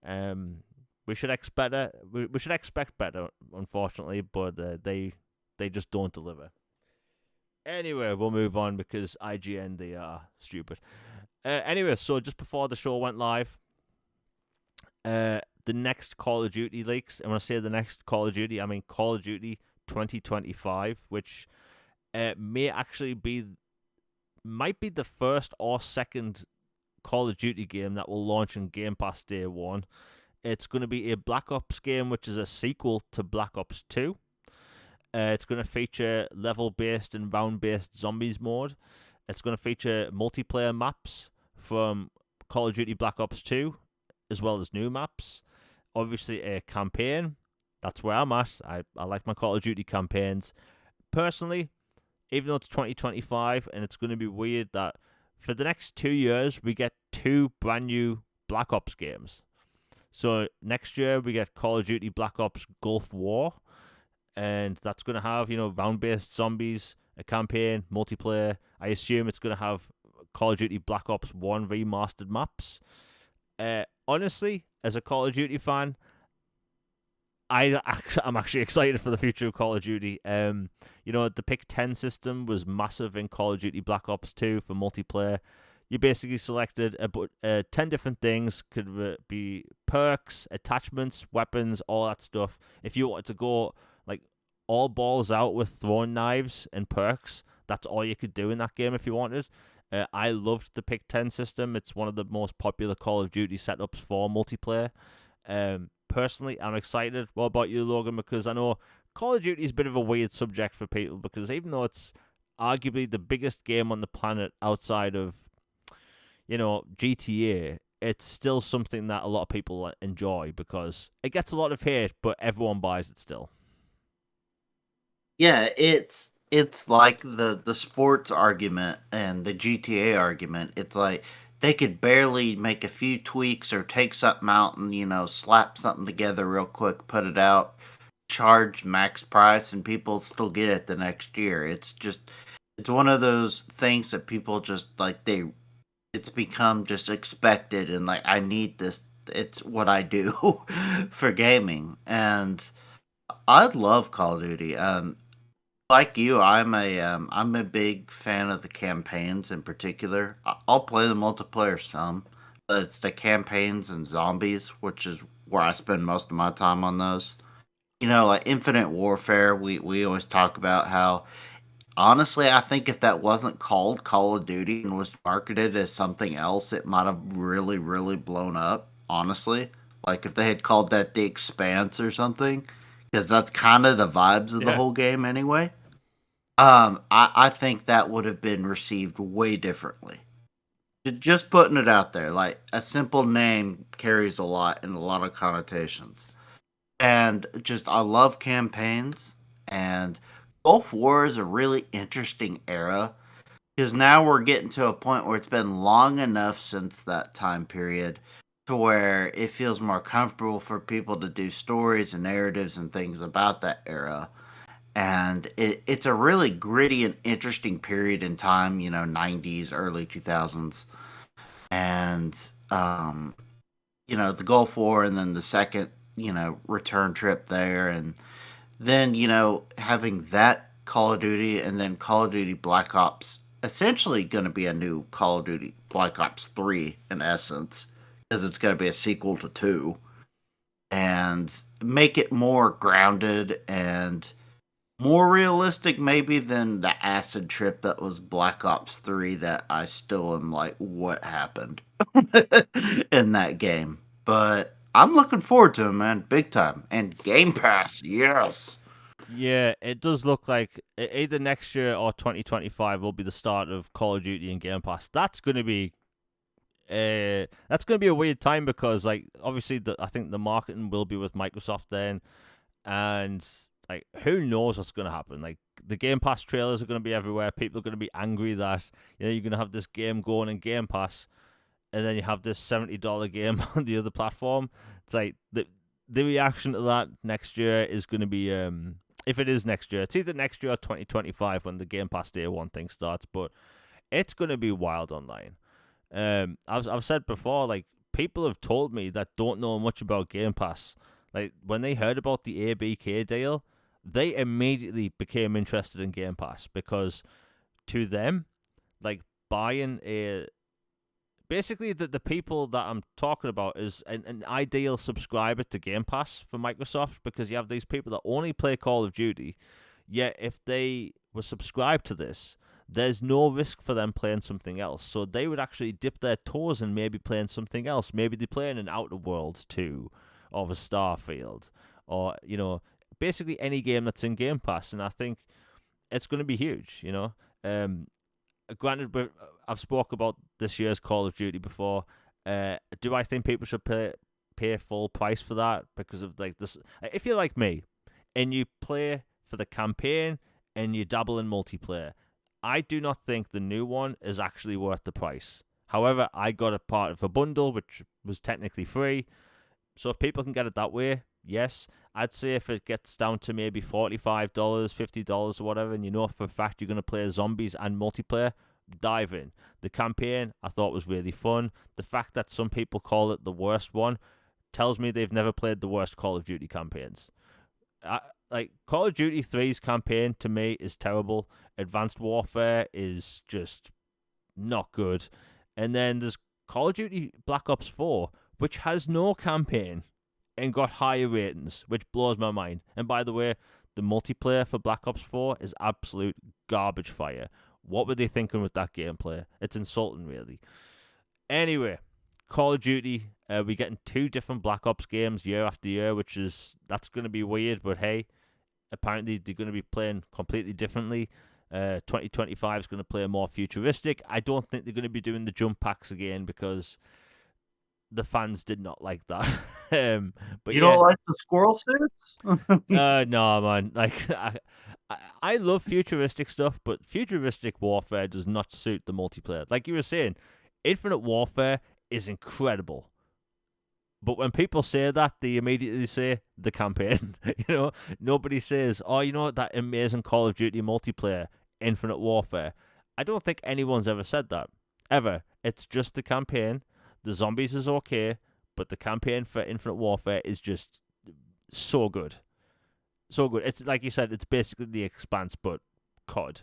We should expect better. We should expect better, unfortunately, but they just don't deliver. Anyway, we'll move on because IGN, they are stupid. Anyway, so just before the show went live, the next Call of Duty leaks, and when I say the next Call of Duty, I mean Call of Duty 2025, which might be the first or second Call of Duty game that will launch in Game Pass day one. It's going to be a Black Ops game, which is a sequel to Black Ops 2. It's going to feature level-based and round-based zombies mode. It's going to feature multiplayer maps from Call of Duty Black Ops 2, as well as new maps. Obviously, a campaign. That's where I'm at. I like my Call of Duty campaigns. Personally, even though it's 2025, and it's going to be weird that for the next 2 years, we get 2 brand new Black Ops games. So next year, we get Call of Duty Black Ops Gulf War, and that's going to have, round-based zombies, a campaign, multiplayer. I assume it's going to have Call of Duty Black Ops 1 remastered maps. Honestly, as a Call of Duty fan, I'm actually excited for the future of Call of Duty. The pick 10 system was massive in Call of Duty Black Ops 2 for multiplayer. You basically selected 10 different things, could be perks, attachments, weapons, all that stuff. If you wanted to go like all balls out with throwing knives and perks, that's all you could do in that game if you wanted. I loved the pick 10 system. It's one of the most popular Call of Duty setups for multiplayer. Personally, I'm excited. What about you, Logan? Because I know Call of Duty is a bit of a weird subject for people, because even though it's arguably the biggest game on the planet outside of, GTA, it's still something that a lot of people enjoy because it gets a lot of hate, but everyone buys it still. Yeah, it's like the sports argument and the GTA argument. It's like they could barely make a few tweaks or take something out and slap something together real quick, put it out, charge max price, and people still get it the next year. It's one of those things that people just like it's become just expected, and like I need this. It's what I do for gaming, and I love Call of Duty. Like you, I'm a big fan of the campaigns in particular. I'll play the multiplayer some, but it's the campaigns and zombies, which is where I spend most of my time on those. Like Infinite Warfare, we always talk about how honestly, I think if that wasn't called Call of Duty and was marketed as something else, it might have really, really blown up. Honestly, like if they had called that The Expanse or something, because that's kind of the vibes of the Yeah. whole game anyway. I think that would have been received way differently. Just putting it out there, like a simple name carries a lot and a lot of connotations. And just, I love campaigns. And Gulf War is a really interesting era because now we're getting to a point where it's been long enough since that time period to where it feels more comfortable for people to do stories and narratives and things about that era, and it's a really gritty and interesting period in time, 90s, early 2000s, and the Gulf War, and then the second, return trip there, and then, having that Call of Duty, and then Call of Duty Black Ops, essentially going to be a new Call of Duty Black Ops 3 in essence, because it's going to be a sequel to 2, and make it more grounded and more realistic maybe than the acid trip that was Black Ops 3, that I still am like, what happened in that game. But I'm looking forward to it, man, big time. And Game Pass, yes. Yeah, it does look like either next year or 2025 will be the start of Call of Duty and Game Pass. That's gonna be a weird time because, like, obviously I think the marketing will be with Microsoft then, and like, who knows what's gonna happen? Like, the Game Pass trailers are gonna be everywhere. People are gonna be angry that you're gonna have this game going in Game Pass, and then you have this $70 game on the other platform. It's like the reaction to that next year is gonna be if it is next year, it's either next year or 2025 when the Game Pass Day 1 thing starts, but it's gonna be wild online. I've said before, like, people have told me that don't know much about Game Pass. Like, when they heard about the ABK deal, they immediately became interested in Game Pass because to them, like, buying a basically the people that I'm talking about is an ideal subscriber to Game Pass for Microsoft, because you have these people that only play Call of Duty, yet if they were subscribed to this, there's no risk for them playing something else. So they would actually dip their toes in maybe playing something else. Maybe they're playing an Outer Worlds 2 of a Starfield, or, basically any game that's in Game Pass. And I think it's going to be huge. Granted, but I've spoke about this year's Call of Duty before. Do I think people should pay full price for that because of, like, this? If you're like me and you play for the campaign and you dabble in multiplayer, I do not think the new one is actually worth the price. However, I got a part of a bundle which was technically free, so if people can get it that way, yes. I'd say if it gets down to maybe $45, $50 or whatever, and you know for a fact you're going to play zombies and multiplayer, dive in. The campaign I thought was really fun. The fact that some people call it the worst one tells me they've never played the worst Call of Duty campaigns. Like Call of Duty 3's campaign to me is terrible. Advanced Warfare is just not good. And then there's Call of Duty Black Ops 4, which has no campaign and got higher ratings, which blows my mind. And by the way, the multiplayer for Black Ops 4 is absolute garbage fire. What were they thinking with that gameplay? It's insulting, really. Anyway, Call of Duty, we're getting 2 different Black Ops games year after year, that's going to be weird, but hey, apparently they're going to be playing completely differently. 2025 is going to play more futuristic. I don't think they're going to be doing the jump packs again because the fans did not like that. But You yeah, don't like the squirrel suits? no, man. Like, I love futuristic stuff, but futuristic warfare does not suit the multiplayer. Like you were saying, Infinite Warfare is incredible. But when people say that, they immediately say the campaign. Nobody says, "Oh, you know that amazing Call of Duty multiplayer, Infinite Warfare." I don't think anyone's ever said that ever. It's just the campaign. The zombies is okay, but the campaign for Infinite Warfare is just so good, so good. It's like you said, it's basically the Expanse, but COD.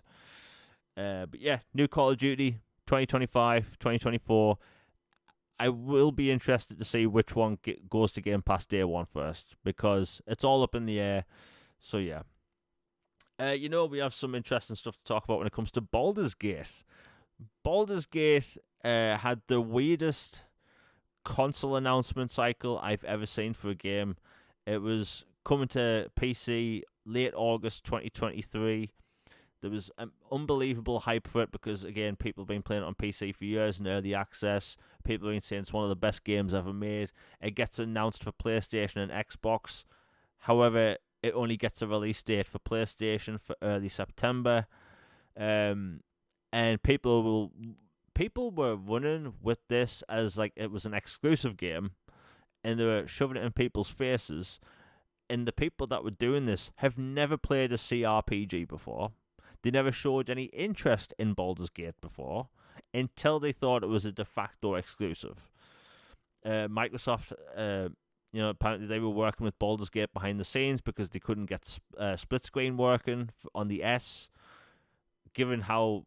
But yeah, new Call of Duty 2025, 2024. I will be interested to see which one goes to Game Pass day one first because it's all up in the air. So yeah. We have some interesting stuff to talk about when it comes to Baldur's Gate. Baldur's Gate had the weirdest console announcement cycle I've ever seen for a game. It was coming to PC late August 2023. There was an unbelievable hype for it because, again, people have been playing it on PC for years in early access. People have been saying it's one of the best games ever made. It gets announced for PlayStation and Xbox. However, it only gets a release date for PlayStation for early September. And people were running with this as like it was an exclusive game, and they were shoving it in people's faces. And the people that were doing this have never played a CRPG before. They never showed any interest in Baldur's Gate before until they thought it was a de facto exclusive. Microsoft, apparently they were working with Baldur's Gate behind the scenes because they couldn't get split screen working on the S. Given how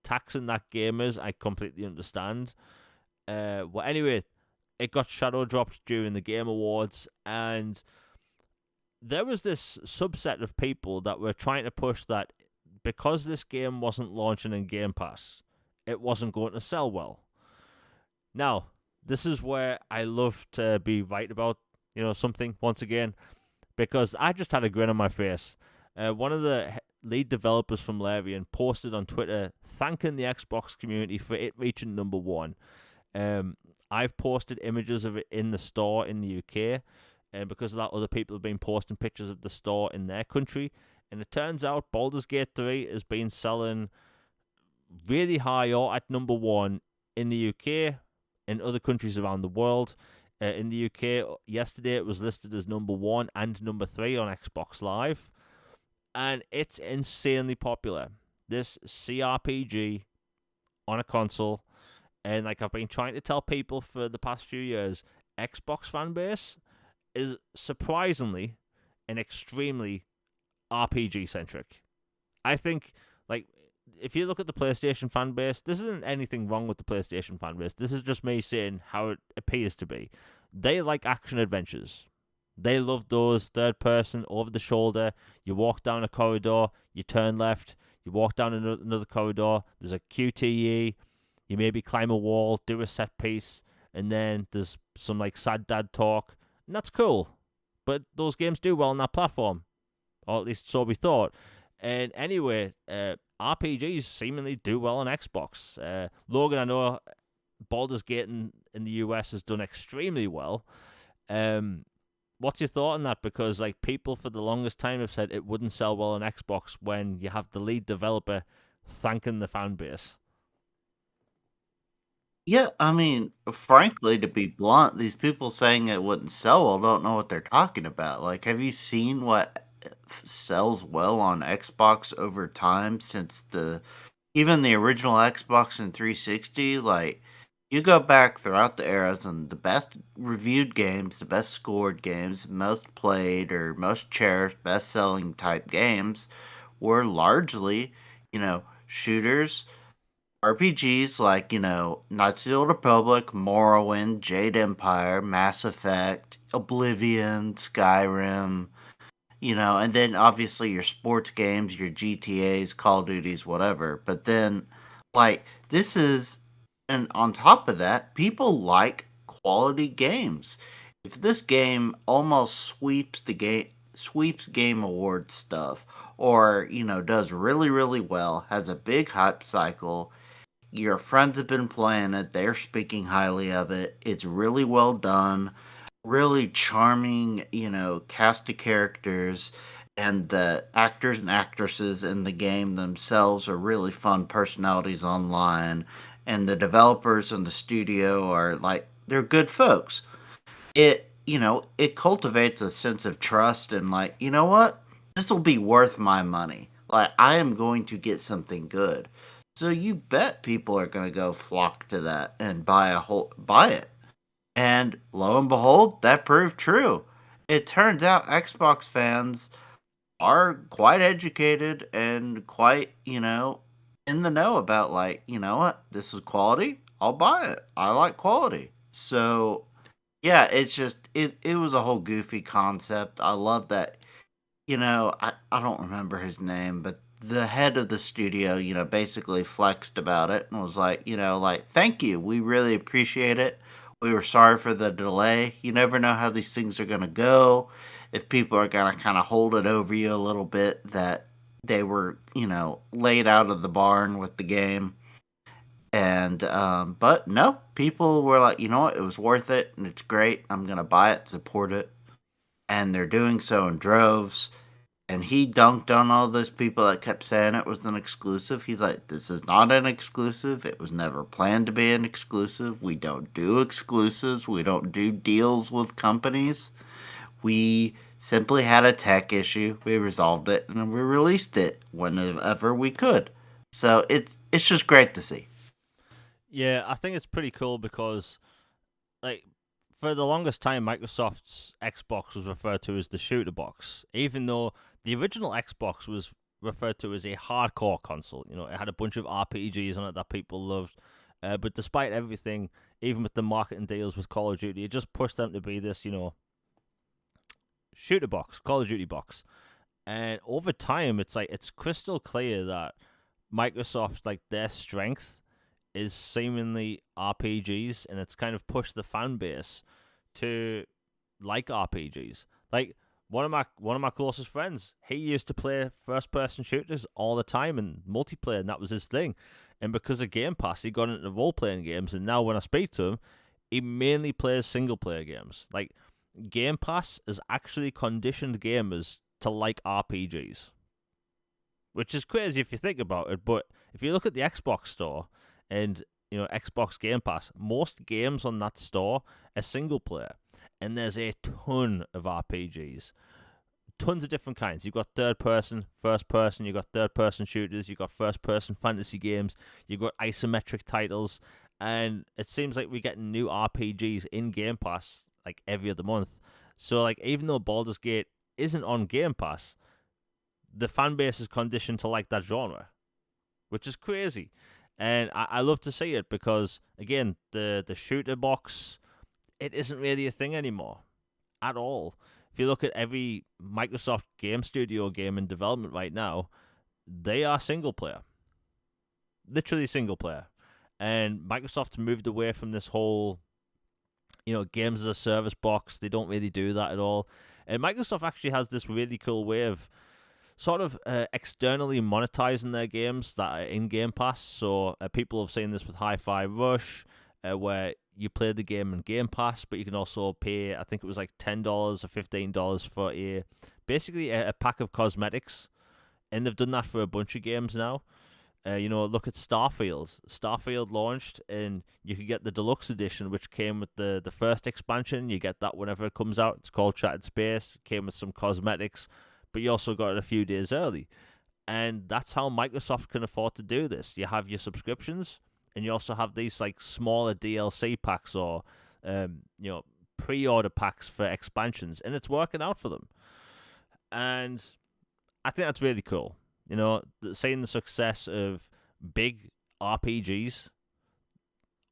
taxing that game is, I completely understand. Anyway, it got shadow dropped during the Game Awards, and there was this subset of people that were trying to push that because this game wasn't launching in Game Pass, it wasn't going to sell well. Now, this is where I love to be right about, something once again, because I just had a grin on my face. One of the lead developers from Larian posted on Twitter thanking the Xbox community for it reaching number 1. I've posted images of it in the store in the UK, and because of that, other people have been posting pictures of the store in their country. And it turns out Baldur's Gate 3 has been selling really high or at number 1 in the UK and other countries around the world. In the UK, yesterday it was listed as number 1 and number 3 on Xbox Live. And it's insanely popular. This CRPG on a console. And like I've been trying to tell people for the past few years, Xbox fan base is surprisingly and extremely RPG centric. I think, like, if you look at the PlayStation fan base, this isn't anything wrong with the PlayStation fan base. This is just me saying how it appears to be. They like action adventures. They love those third person, over the shoulder. You walk down a corridor, you turn left, you walk down another corridor, there's a QTE, you maybe climb a wall, do a set piece, and then there's some like sad dad talk. And that's cool. But those games do well on that platform. Or at least so we thought. And anyway, RPGs seemingly do well on Xbox. Logan, I know Baldur's Gate in the US has done extremely well. What's your thought on that? Because like people for the longest time have said it wouldn't sell well on Xbox when you have the lead developer thanking the fan base. Yeah, I mean, frankly, to be blunt, these people saying it wouldn't sell well don't know what they're talking about. Like, have you seen what sells well on Xbox over time since even the original Xbox and 360? Like, You go back throughout the eras, and the best reviewed games, the best scored games, most played or most cherished, best selling type games were largely, shooters, RPGs like, Knights of the Old Republic, Morrowind, Jade Empire, Mass Effect, Oblivion, Skyrim, and then obviously your sports games, your GTAs, Call of Duties, whatever. But then, this is, and on top of that, people like quality games. If this game almost sweeps Game Awards stuff, or does really really well, has a big hype cycle, your friends have been playing it, they're speaking highly of it, it's really well done, really charming, cast of characters, and the actors and actresses in the game themselves are really fun personalities online, and the developers in the studio are like, they're good folks. It cultivates a sense of trust and, like, you know what? This will be worth my money. Like, I am going to get something good. So you bet people are going to go flock to that and buy it. And lo and behold, that proved true. It turns out Xbox fans are quite educated and quite, in the know about, like, you know what, this is quality. I'll buy it. I like quality. So yeah, it's just it was a whole goofy concept. I love that. I don't remember his name, but the head of the studio, basically flexed about it and was like, like, thank you. We really appreciate it. We were sorry for the delay. You never know how these things are going to go. If people are going to kind of hold it over you a little bit, that they were, laid out of the barn with the game. And, but no, people were like, you know what? It was worth it and it's great. I'm going to buy it, support it. And they're doing so in droves, and he dunked on all those people that kept saying it was an exclusive. He's like, this is not an exclusive. It was never planned to be an exclusive. We don't do exclusives. We don't do deals with companies. We simply had a tech issue. We resolved it and we released it whenever we could. So it's just great to see. Yeah, I think it's pretty cool because, like, for the longest time, Microsoft's Xbox was referred to as the shooter box, even though the original Xbox was referred to as a hardcore console. It had a bunch of RPGs on it that people loved. But despite everything, even with the marketing deals with Call of Duty, it just pushed them to be this, shooter box, Call of Duty box. And over time, it's crystal clear that Microsoft, like, their strength is seemingly RPGs, and it's kind of pushed the fan base to like RPGs. Like, one of my closest friends, he used to play first person shooters all the time and multiplayer, and that was his thing. And because of Game Pass, he got into role playing games, and now when I speak to him, he mainly plays single player games. Like, Game Pass has actually conditioned gamers to like RPGs, which is crazy if you think about it. But if you look at the Xbox store and Xbox Game Pass, most games on that store are single player, and there's a ton of RPGs, tons of different kinds. You've got third person, first person, you've got third person shooters, you've got first person fantasy games, you've got isometric titles, and it seems like we're getting new RPGs in Game Pass like every other month. So, like, even though Baldur's Gate isn't on Game Pass, the fan base is conditioned to like that genre, which is crazy. And I love to see it because, again, the shooter box, it isn't really a thing anymore at all. If you look at every Microsoft Game Studio game in development right now, they are single player, literally single player. And Microsoft's moved away from this whole, games as a service box. They don't really do that at all. And Microsoft actually has this really cool way of sort of externally monetizing their games that are in Game Pass. So people have seen this with Hi-Fi Rush, where you play the game in Game Pass, but you can also pay, I think it was like $10 or $15 for basically a pack of cosmetics. And they've done that for a bunch of games now. Look at Starfield. Starfield launched, and you could get the deluxe edition, which came with the first expansion. You get that whenever it comes out. It's called Shattered Space. It came with some cosmetics, but you also got it a few days early. And that's how Microsoft can afford to do this. You have your subscriptions, and you also have these like smaller DLC packs or pre-order packs for expansions, and it's working out for them. And I think that's really cool. Seeing the success of big RPGs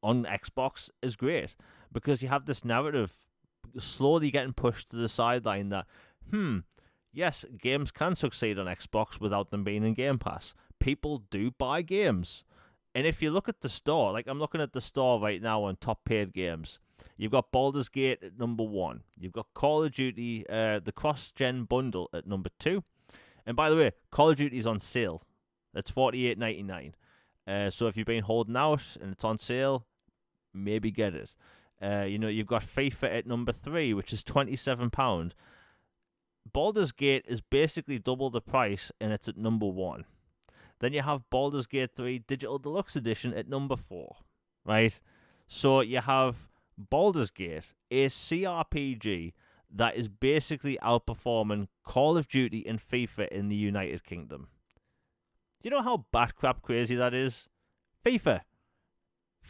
on Xbox is great, because you have this narrative slowly getting pushed to the sideline that, yes, games can succeed on Xbox without them being in Game Pass. People do buy games. And if you look at the store, like I'm looking at the store right now on top paid games, you've got Baldur's Gate at number 1. You've got Call of Duty, the cross-gen bundle at number 2. And by the way, Call of Duty's on sale. It's $48.99. So if you've been holding out and it's on sale, maybe get it. You've got FIFA at number 3, which is £27. Baldur's Gate is basically double the price, and it's at number 1. Then you have Baldur's Gate 3 Digital Deluxe Edition at number 4, right? So you have Baldur's Gate, a CRPG that is basically outperforming Call of Duty and FIFA in the United Kingdom. Do you know how batcrap crazy that is? FIFA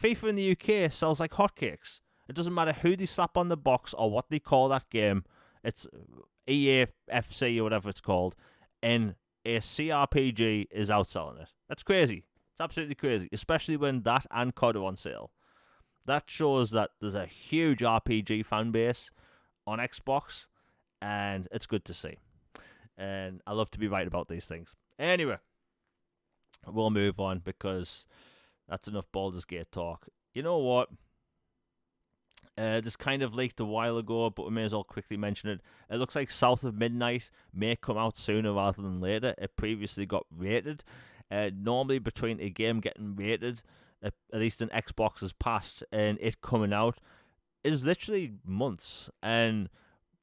in the UK sells like hotcakes. It doesn't matter who they slap on the box or what they call that game. It's EAFC or whatever it's called. And a CRPG is outselling it. That's crazy. It's absolutely crazy. Especially when that and COD are on sale. That shows that there's a huge RPG fan base on Xbox. And it's good to see. And I love to be right about these things. Anyway, we'll move on because that's enough Baldur's Gate talk. You know what? This kind of leaked a while ago, but we may as well quickly mention it. It looks like South of Midnight may come out sooner rather than later. It previously got rated. Normally between a game getting rated, at least in Xbox's past, and it coming out, is literally months. And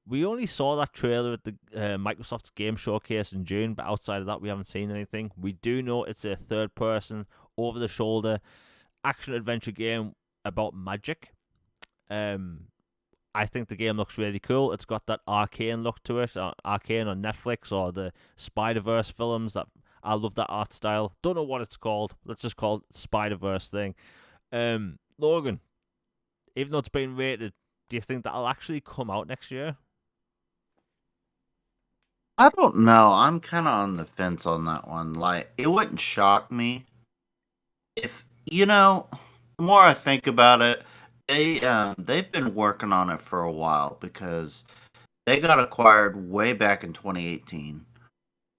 we only saw that trailer at the Microsoft's Game Showcase in June, but outside of that, we haven't seen anything. We do know it's a third-person, over-the-shoulder action-adventure game about magic. I think the game looks really cool. It's got that Arcane look to it, Arcane on Netflix, or the Spider-Verse films. That I love that art style. Don't know what it's called. Let's just call it the Spider-Verse thing. Logan, even though it's been rated, do you think that'll actually come out next year? I don't know. I'm kind of on the fence on that one. Like, it wouldn't shock me if, the more I think about it, they've been working on it for a while because they got acquired way back in 2018,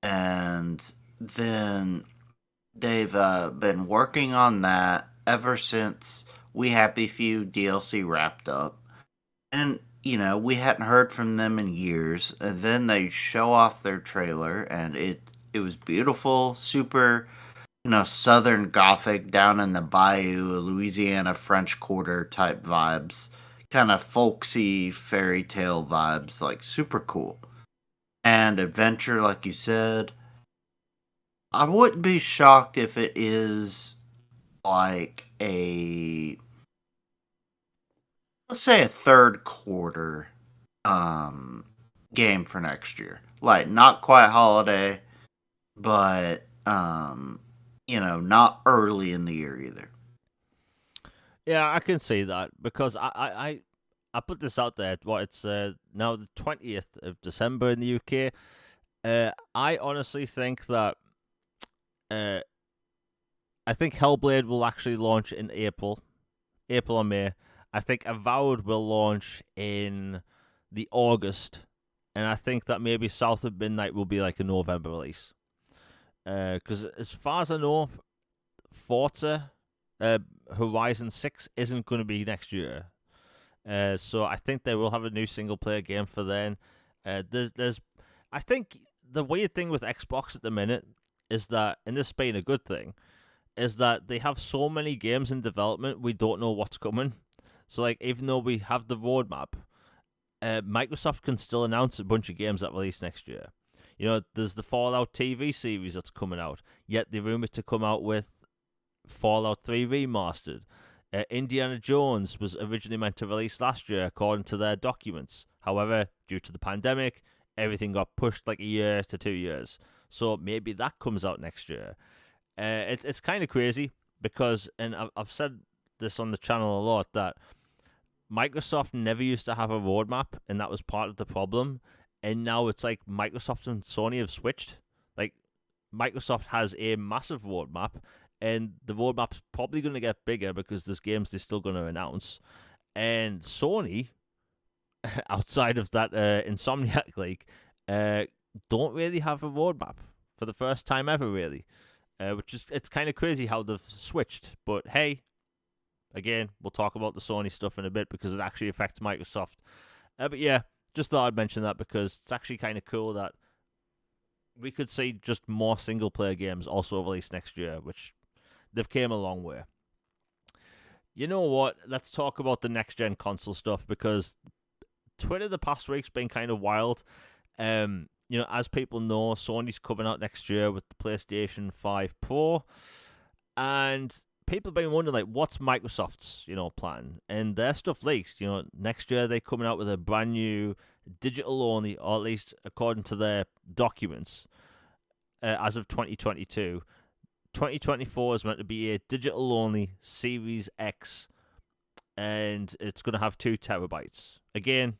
and then they've been working on that ever since We Happy Few DLC wrapped up, and we hadn't heard from them in years. And then they show off their trailer, and it was beautiful, super. Southern Gothic down in the bayou, Louisiana French Quarter type vibes. Kind of folksy fairy tale vibes, like super cool. And adventure, like you said. I wouldn't be shocked if it is like let's say a third quarter game for next year. Like, not quite holiday, but not early in the year either. Yeah, I can see that because I put this out there. It's now the 20th of December in the UK. I honestly think that I think Hellblade will actually launch in April or May. I think Avowed will launch in the August, and I think that maybe South of Midnight will be like a November release. Because as far as I know, Forza Horizon 6 isn't going to be next year. So I think they will have a new single-player game for then. I think the weird thing with Xbox at the minute is that, and this being a good thing, is that they have so many games in development, we don't know what's coming. So, like, even though we have the roadmap, Microsoft can still announce a bunch of games that release next year. There's the Fallout TV series that's coming out, yet they're rumored to come out with Fallout 3 Remastered. Indiana Jones was originally meant to release last year, according to their documents. However, due to the pandemic, everything got pushed like a year to 2 years. So maybe that comes out next year. It's kind of crazy, because, and I've said this on the channel a lot, that Microsoft never used to have a roadmap, and that was part of the problem. And now it's like Microsoft and Sony have switched. Like Microsoft has a massive roadmap, and the roadmap's probably going to get bigger because there's games they're still going to announce. And Sony, outside of that Insomniac League, don't really have a roadmap for the first time ever, really. Which is, it's kind of crazy how they've switched. But hey, again, we'll talk about the Sony stuff in a bit because it actually affects Microsoft. But yeah, just thought I'd mention that because it's actually kind of cool that we could see just more single player games also released next year, which they've came a long way. You know what? Let's talk about the next gen console stuff because Twitter the past week's been kind of wild. As people know, Sony's coming out next year with the PlayStation 5 Pro, and people have been wondering, like, what's Microsoft's, plan? And their stuff leaks. Next year they're coming out with a brand new digital only, or at least according to their documents, as of 2022. 2024 is meant to be a digital only Series X, and it's going to have 2 terabytes. Again,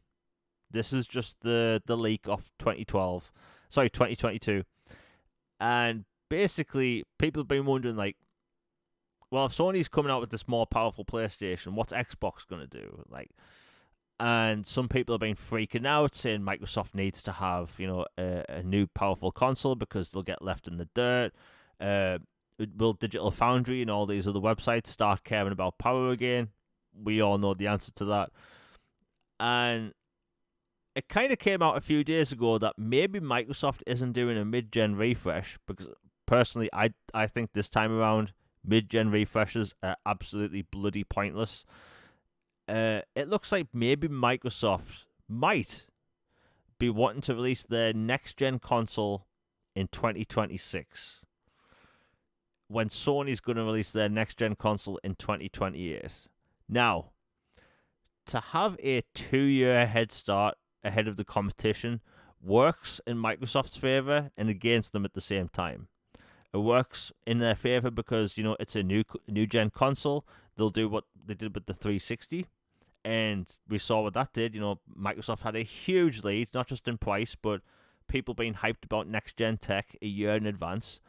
this is just the leak of 2022. And basically, people have been wondering, like, well, if Sony's coming out with this more powerful PlayStation, what's Xbox going to do? And some people have been freaking out, saying Microsoft needs to have, a new powerful console because they'll get left in the dirt. Will Digital Foundry and all these other websites start caring about power again? We all know the answer to that. And it kind of came out a few days ago that maybe Microsoft isn't doing a mid-gen refresh, because personally, I think this time around, mid-gen refreshes are absolutely bloody pointless. It looks like maybe Microsoft might be wanting to release their next-gen console in 2026, when Sony's going to release their next-gen console in 2028. Now, to have a 2-year head start ahead of the competition works in Microsoft's favor and against them at the same time. It works in their favor because, it's a new gen console. They'll do what they did with the 360, and we saw what that did. Microsoft had a huge lead, not just in price, but people being hyped about next gen tech a year in advance.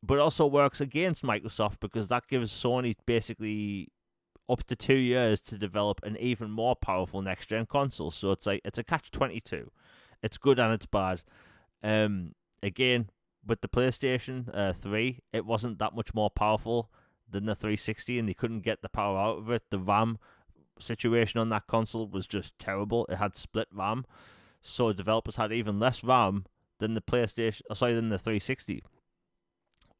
But it also works against Microsoft because that gives Sony basically up to 2 years to develop an even more powerful next gen console. So it's a catch-22. It's good and it's bad. Again, with the PlayStation 3, it wasn't that much more powerful than the 360, and they couldn't get the power out of it. The RAM situation on that console was just terrible. It had split RAM, so developers had even less RAM than the than the 360.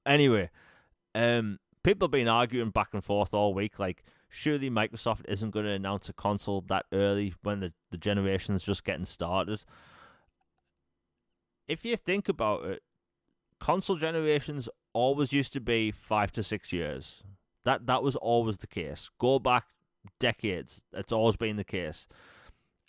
Anyway, people have been arguing back and forth all week, like, surely Microsoft isn't going to announce a console that early when the generation's just getting started. If you think about it, console generations always used to be 5 to 6 years. That was always the case. Go back decades. It's always been the case.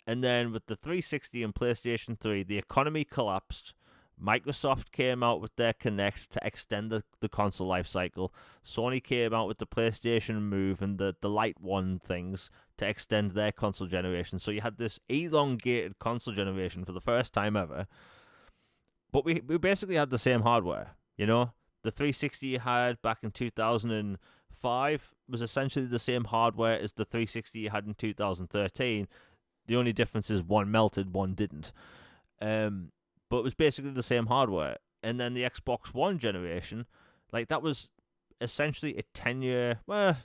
And then with the 360 and PlayStation 3, the economy collapsed. Microsoft came out with their Kinect to extend the console life cycle. Sony came out with the PlayStation Move and the Lite One things to extend their console generation. So you had this elongated console generation for the first time ever. But we basically had the same hardware, The 360 you had back in 2005 was essentially the same hardware as the 360 you had in 2013. The only difference is one melted, one didn't. But it was basically the same hardware. And then the Xbox One generation, that was essentially a 10-year, well,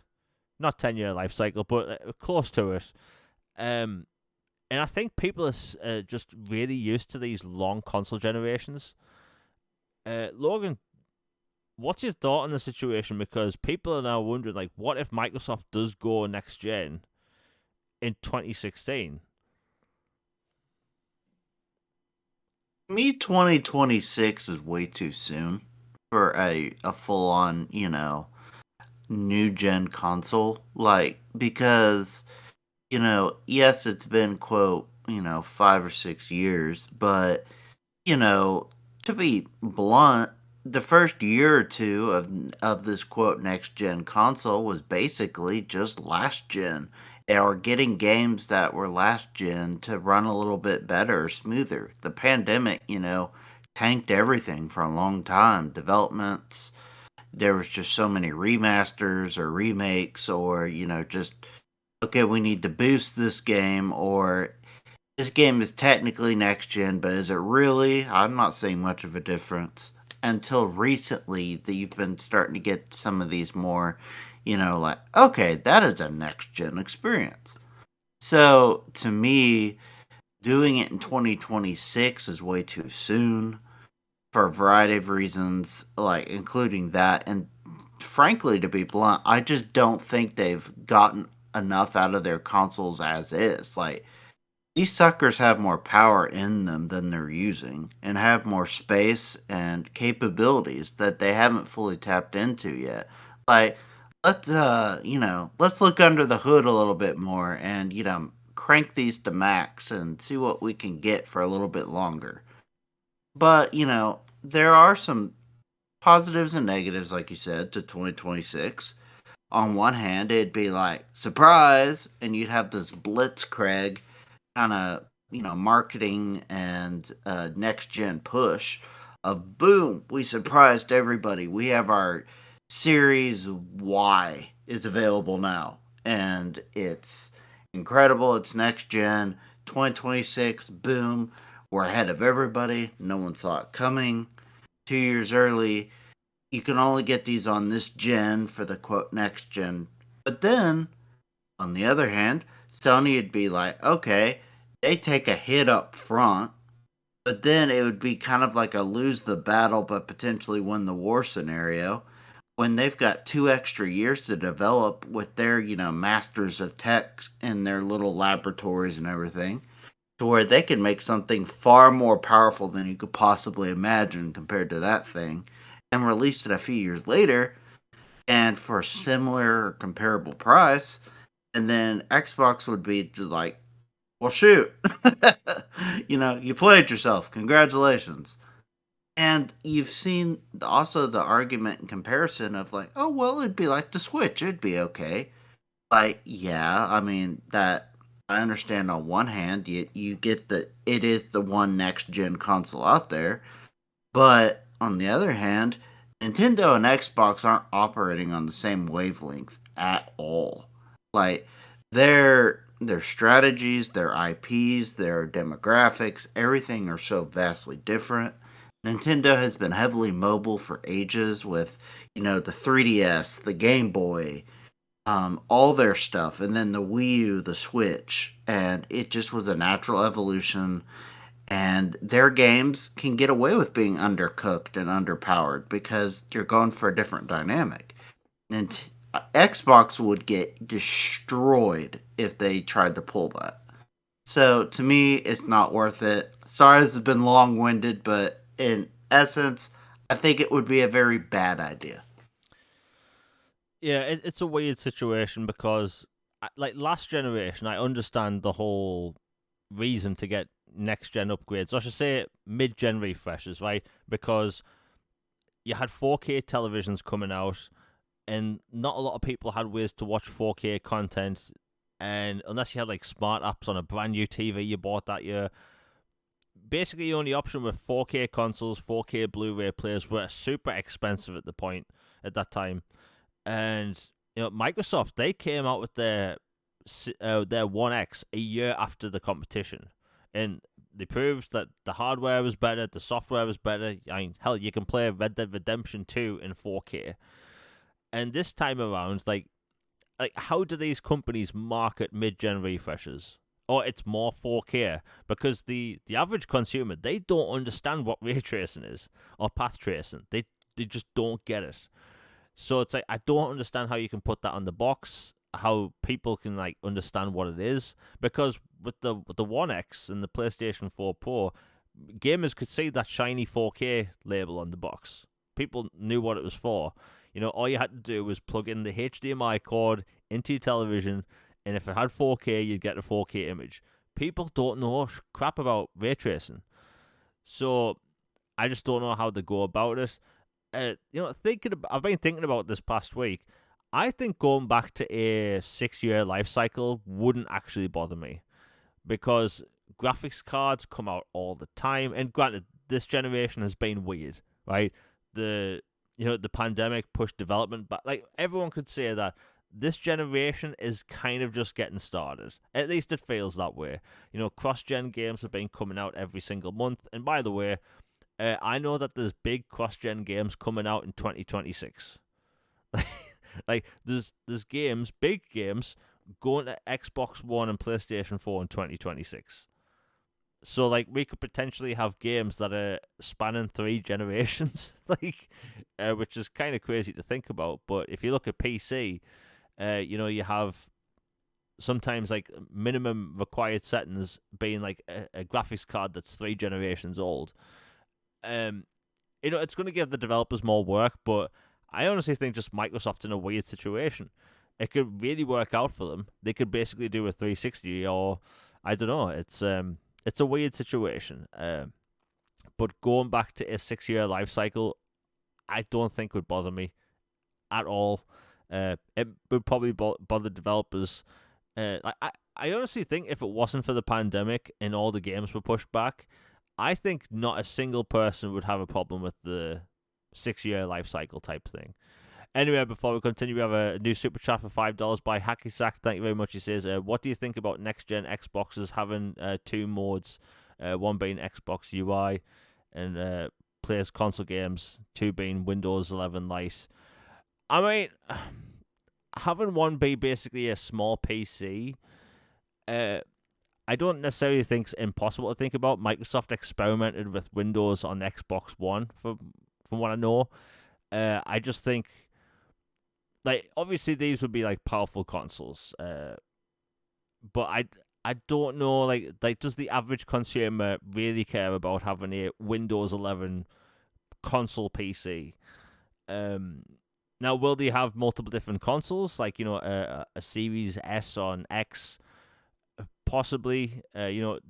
not 10-year life cycle, but close to it. And I think people are just really used to these long console generations. Logan, what's your thought on the situation? Because people are now wondering, what if Microsoft does go next gen in 2016? Me, 2026 is way too soon for a full on, new gen console. Because, yes, it's been, quote, 5 or 6 years, but, to be blunt, the first year or two of this quote next gen console was basically just last gen, or getting games that were last gen to run a little bit better or smoother. The pandemic, tanked everything for a long time. Developments, there was just so many remasters or remakes, or just okay, we need to boost this game, or this game is technically next gen, but is it really? I'm not seeing much of a difference until recently that you've been starting to get some of these more, like, okay, that is a next gen experience. So to me, doing it in 2026 is way too soon for a variety of reasons, like including that. And frankly, to be blunt, I just don't think they've gotten enough out of their consoles as is. Like, these suckers have more power in them than they're using, and have more space and capabilities that they haven't fully tapped into yet. Like, let's look under the hood a little bit more, and crank these to max and see what we can get for a little bit longer. But there are some positives and negatives, like you said, to 2026. On one hand, it'd be like surprise, and you'd have this blitzkrieg kind of marketing and next gen push of boom, we surprised everybody. We have our Series Y is available now, and it's incredible. It's next gen 2026. Boom, we're ahead of everybody. No one saw it coming. 2 years early. You can only get these on this gen for the quote next gen. But then on the other hand, Sony would be like, okay, they take a hit up front, but then it would be kind of like a lose the battle but potentially win the war scenario when they've got 2 extra years to develop with their, masters of tech in their little laboratories and everything, to where they can make something far more powerful than you could possibly imagine compared to that thing, and release it a few years later and for a similar or comparable price. And then Xbox would be just like, well, shoot, you played yourself. Congratulations. And you've seen also the argument and comparison of like, oh, well, it'd be like the Switch. It'd be okay. Like, yeah, I mean, that I understand on one hand, you get that it is the one next gen console out there. But on the other hand, Nintendo and Xbox aren't operating on the same wavelength at all. Like, their strategies, their IPs, their demographics, everything are so vastly different. Nintendo has been heavily mobile for ages with, the 3DS, the Game Boy, all their stuff, and then the Wii U, the Switch, and it just was a natural evolution. And their games can get away with being undercooked and underpowered because you're going for a different dynamic. And Xbox would get destroyed if they tried to pull that. So to me, it's not worth it. Sorry, this has been long winded, but in essence, I think it would be a very bad idea. Yeah, it's a weird situation because, like last generation, I understand the whole reason to get next gen upgrades. I should say mid gen refreshes, right? Because you had 4K televisions coming out, and not a lot of people had ways to watch 4K content. And unless you had like smart apps on a brand new TV you bought that year, basically the only option with 4K consoles, 4K Blu-ray players were super expensive at that time. And Microsoft, they came out with their One X a year after the competition, and they proved that the hardware was better, the software was better. I mean, hell, you can play Red Dead Redemption 2 in 4K. And this time around, like how do these companies market mid-gen refreshes? Or it's more 4K, because the average consumer, they don't understand what ray tracing is or path tracing. They just don't get it. So it's like I don't understand how you can put that on the box, how people can like understand what it is, because with the One X and the PlayStation 4 Pro, gamers could see that shiny 4K label on the box. People knew what it was for. All you had to do was plug in the HDMI cord into your television, and if it had 4K, you'd get a 4K image. People don't know crap about ray tracing, so I just don't know how to go about it. I've been thinking about this past week. I think going back to a 6-year life cycle wouldn't actually bother me because graphics cards come out all the time. And granted, this generation has been weird, right? The pandemic pushed development back. Like everyone could say that this generation is kind of just getting started. At least it feels that way. Cross-gen games have been coming out every single month. And by the way, I know that there's big cross-gen games coming out in 2026. Like there's games, big games, going to Xbox One and PlayStation 4 in 2026. So like we could potentially have games that are spanning 3 generations, which is kind of crazy to think about. But if you look at PC, you have sometimes like minimum required settings being like a graphics card that's 3 generations old. It's going to give the developers more work, but I honestly think just Microsoft's in a weird situation. It could really work out for them. They could basically do a 360, or I don't know. It's a weird situation. But going back to a 6-year life cycle, I don't think would bother me at all. It would probably bother developers. I honestly think if it wasn't for the pandemic and all the games were pushed back, I think not a single person would have a problem with the 6-year life cycle type thing. Anyway, before we continue, we have a new super chat for $5 by Hacky Sack. Thank you very much. He says, what do you think about next-gen Xboxes having 2 modes, one being Xbox UI and plays console games, 2 being Windows 11 Lite? I mean, having one be basically a small PC, I don't necessarily think it's impossible to think about. Microsoft experimented with Windows on Xbox One, from what I know. I just think, obviously these would be powerful consoles, but I don't know, does the average consumer really care about having a Windows 11 console PC? Now, will they have multiple different consoles, a Series S on X? Possibly.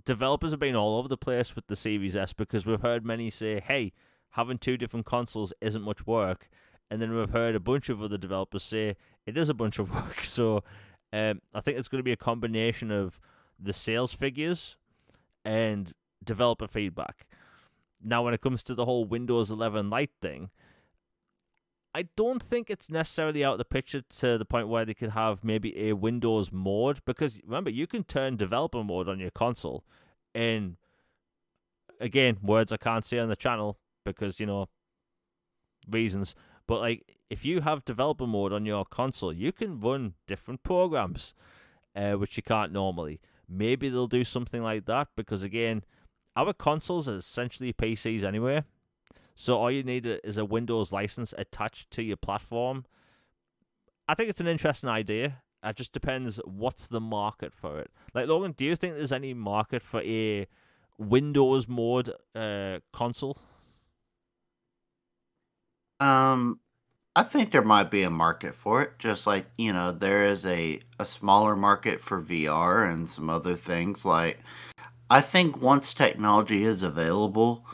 Developers have been all over the place with the Series S because we've heard many say, hey, having 2 different consoles isn't much work. And then we've heard a bunch of other developers say it is a bunch of work. So I think it's going to be a combination of the sales figures and developer feedback. Now, when it comes to the whole Windows 11 Lite thing, I don't think it's necessarily out of the picture to the point where they could have maybe a Windows mode, because remember, you can turn developer mode on your console, and again, words I can't say on the channel because, reasons, but if you have developer mode on your console, you can run different programs, which you can't normally. Maybe they'll do something like that because, again, our consoles are essentially PCs anyway. So all you need is a Windows license attached to your platform. I think it's an interesting idea. It just depends what's the market for it. Logan, do you think there's any market for a Windows mode console? I think there might be a market for it, just like, there is a smaller market for VR and some other things. I think once technology is available,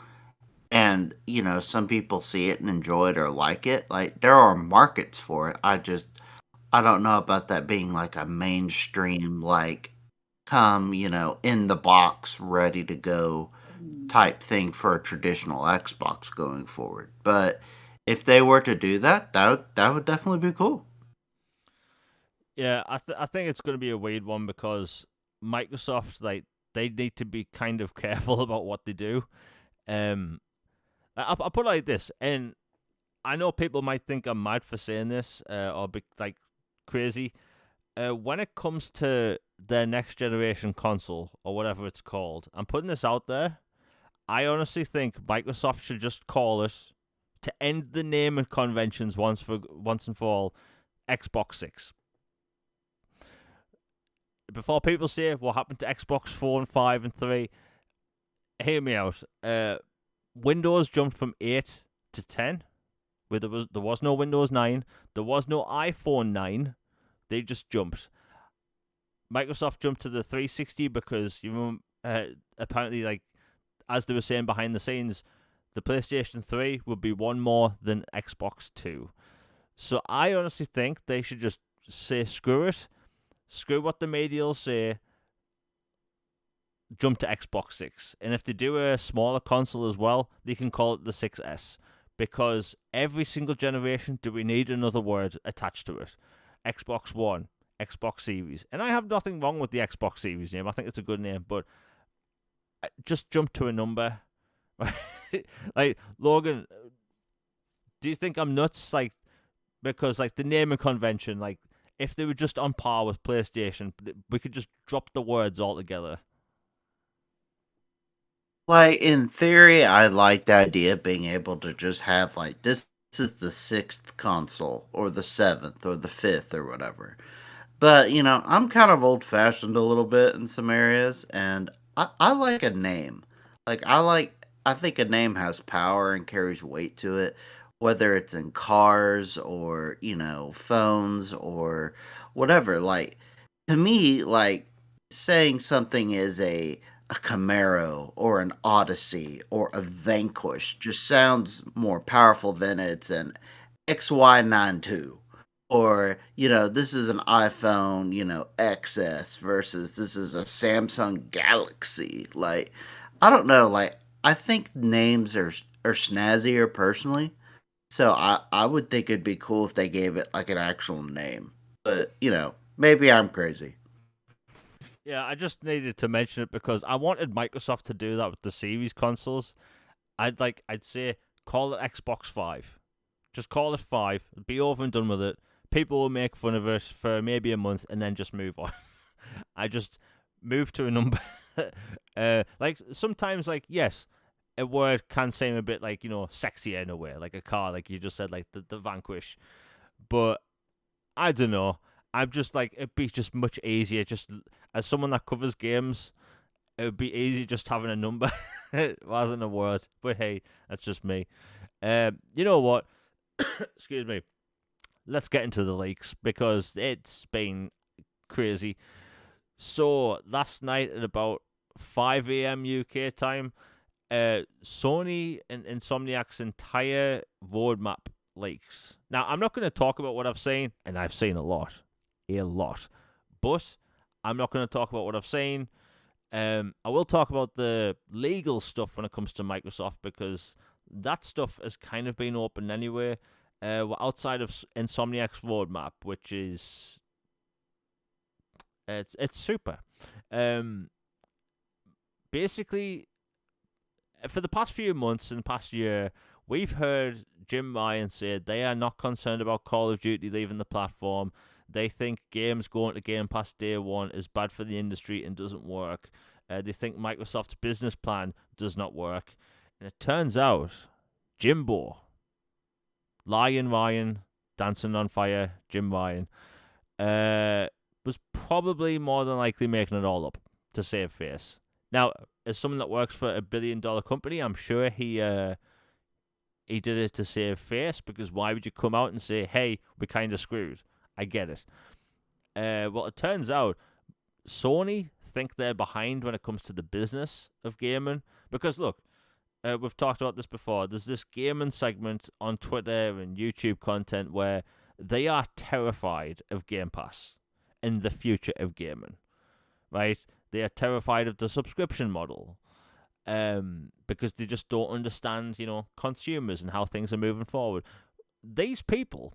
and some people see it and enjoy it or like it, there are markets for it. I don't know about that being a mainstream, come in the box ready to go type thing for a traditional Xbox going forward. But if they were to do that, that would definitely be cool. Yeah, I think it's going to be a weird one because Microsoft, they need to be kind of careful about what they do. I'll put it like this, and I know people might think I'm mad for saying this, or be crazy. When it comes to their next generation console, or whatever it's called, I'm putting this out there. I honestly think Microsoft should just call it, to end the name and conventions once and for all, Xbox 6. Before people say what happened to Xbox 4 and 5 and 3, hear me out. Windows jumped from 8 to 10, where there was no Windows 9, there was no iPhone 9. They just jumped. Microsoft jumped to the 360 because apparently, as they were saying behind the scenes, the PlayStation 3 would be one more than Xbox 2. So I honestly think they should just say screw it, screw what the media will say, jump to Xbox 6. And if they do a smaller console as well, they can call it the 6S. Because every single generation, do we need another word attached to it? Xbox One, Xbox Series. And I have nothing wrong with the Xbox Series name. I think it's a good name. But just jump to a number. Like, Logan, do you think I'm nuts? Like, because, like, the naming convention, like, if they were just on par with PlayStation, we could just drop the words altogether. Like in theory, I like the idea of being able to just have like this is the sixth console or the seventh or the fifth or whatever. But I'm kind of old fashioned a little bit in some areas, and I like a name. I think a name has power and carries weight to it, whether it's in cars or phones or whatever. Like to me, like saying something is a Camaro or an Odyssey or a Vanquish just sounds more powerful than it's an XY92 or this is an iPhone XS versus this is a Samsung Galaxy. Like I don't know, like I think names are snazzier personally, so I would think it'd be cool if they gave it like an actual name, but maybe I'm crazy. Yeah, I just needed to mention it because I wanted Microsoft to do that with the Series consoles. I'd say call it Xbox 5. Just call it 5. Be over and done with it. People will make fun of it for maybe a month and then just move on. I just move to a number. Like sometimes, like yes, a word can seem a bit like sexier in a way, like a car, like you just said, like the Vanquish. But I don't know. I'm just like it'd be just much easier. Just as someone that covers games, it would be easy just having a number rather than a word. But hey, that's just me. You know what? Excuse me. Let's get into the leaks because it's been crazy. So last night at about 5 a.m. UK time, Sony and Insomniac's entire roadmap leaks. Now I'm not going to talk about what I've seen, and I've seen a lot, but I'm not going to talk about what I've seen. I will talk about the legal stuff when it comes to Microsoft because that stuff has kind of been open anyway. We're outside of Insomniac's roadmap, which is it's super. Basically, for the past few months and past year, we've heard Jim Ryan say they are not concerned about Call of Duty leaving the platform. They think games going to Game Pass day one is bad for the industry and doesn't work. They think Microsoft's business plan does not work. And it turns out, Jimbo, Lion Ryan, Dancing on Fire, Jim Ryan, was probably more than likely making it all up to save face. Now, as someone that works for $1 billion company, I'm sure he did it to save face because why would you come out and say, hey, we're kind of screwed? I get it. Well, it turns out Sony think they're behind when it comes to the business of gaming. Because, look, we've talked about this before. There's this gaming segment on Twitter and YouTube content where they are terrified of Game Pass and the future of gaming, right? They are terrified of the subscription model because they just don't understand, consumers and how things are moving forward. These people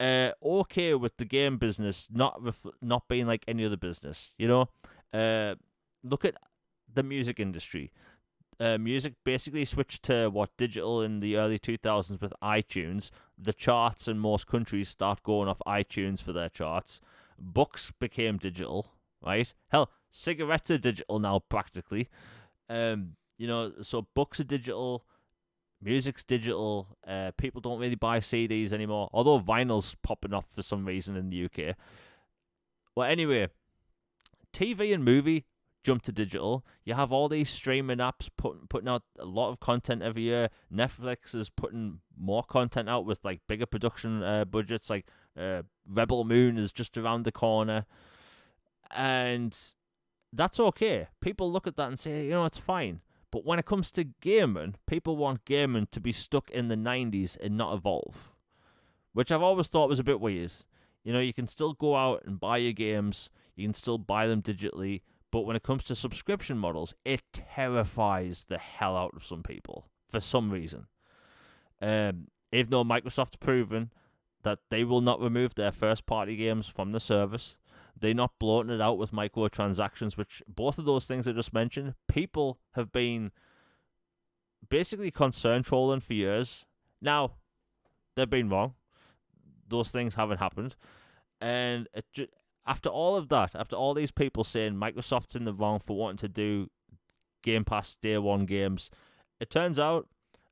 okay with the game business not being like any other business, look at the music industry. Music basically switched to digital in the early 2000s with iTunes. The charts in most countries start going off iTunes for their charts. Books became digital, right? Hell, cigarettes are digital now practically. So books are digital, music's digital. People don't really buy CDs anymore, although vinyl's popping off for some reason in the UK. Well, anyway, TV and movie jump to digital. You have all these streaming apps putting out a lot of content every year. Netflix is putting more content out with like bigger production budgets. Like Rebel Moon is just around the corner, and that's okay. People look at that and say, it's fine. But when it comes to gaming, people want gaming to be stuck in the 90s and not evolve, which I've always thought was a bit weird. You know, you can still go out and buy your games, you can still buy them digitally, but when it comes to subscription models, it terrifies the hell out of some people for some reason. Even though Microsoft's proven that they will not remove their first party games from the service, they're not bloating it out with microtransactions, which both of those things I just mentioned, people have been basically concern trolling for years. Now, they've been wrong. Those things haven't happened. And after all of that, after all these people saying Microsoft's in the wrong for wanting to do Game Pass Day 1 games, it turns out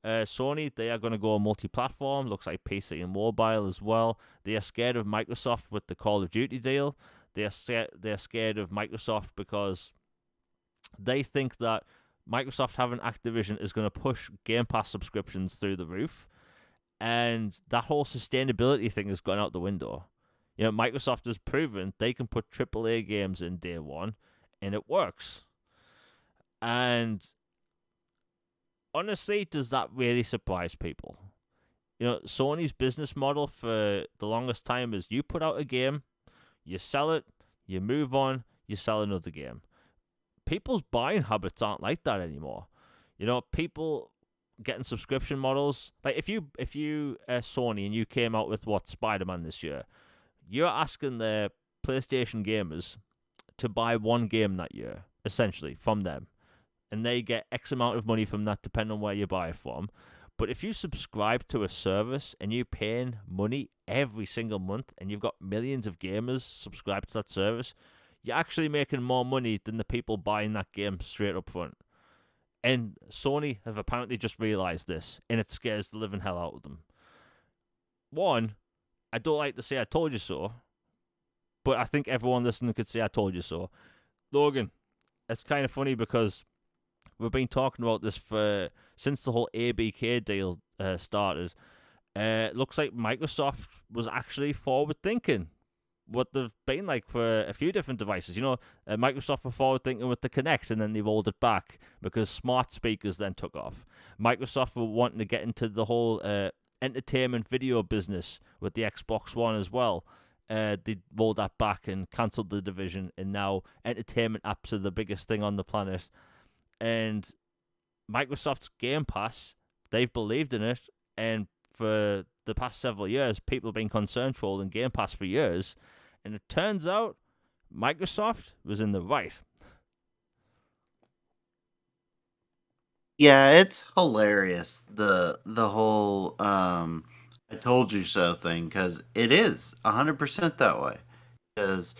Sony, they are going to go multi-platform. Looks like PC and mobile as well. They are scared of Microsoft with the Call of Duty deal. They're scared of Microsoft because they think that Microsoft having Activision is going to push Game Pass subscriptions through the roof. And that whole sustainability thing has gone out the window. You know, Microsoft has proven they can put AAA games in day one, and it works. And honestly, does that really surprise people? You know, Sony's business model for the longest time is you put out a game, you sell it, you move on, you sell another game. People's buying habits aren't like that anymore. You know, people getting subscription models. Like if you Sony and you came out with Spider-Man this year, you're asking the PlayStation gamers to buy one game that year, essentially, from them. And they get X amount of money from that depending on where you buy it from. But if you subscribe to a service and you're paying money every single month and you've got millions of gamers subscribed to that service, you're actually making more money than the people buying that game straight up front. And Sony have apparently just realised this, and it scares the living hell out of them. One, I don't like to say I told you so, but I think everyone listening could say I told you so. Logan, it's kind of funny because we've been talking about this since the whole ABK deal started. It looks like Microsoft was actually forward-thinking. What they've been like for a few different devices. You know, Microsoft were forward-thinking with the Kinect, and then they rolled it back because smart speakers then took off. Microsoft were wanting to get into the whole entertainment video business with the Xbox One as well. They rolled that back and cancelled the division, and now entertainment apps are the biggest thing on the planet. And Microsoft's Game Pass, they've believed in it, and for the past several years, people have been concern trolling Game Pass for years, and it turns out Microsoft was in the right. Yeah, it's hilarious the whole I told you so thing, because it is 100% that way. Because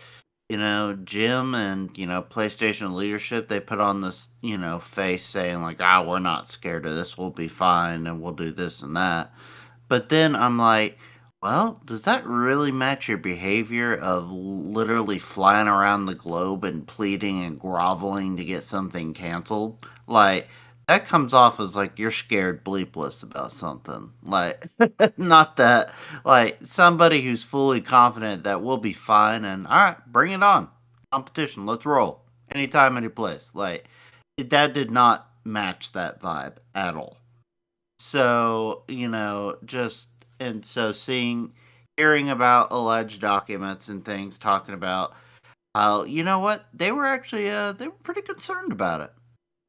Jim and PlayStation leadership, they put on this face saying like, we're not scared of this, we'll be fine, and we'll do this and that. But then I'm like, well, does that really match your behavior of literally flying around the globe and pleading and groveling to get something canceled? Like, that comes off as like you're scared bleepless about something. Like, not that, like, somebody who's fully confident that we'll be fine and, all right, bring it on. Competition, let's roll. Anytime, any place. Like, that did not match that vibe at all. So, hearing about alleged documents and things talking about how, you know what, they were actually, they were pretty concerned about it.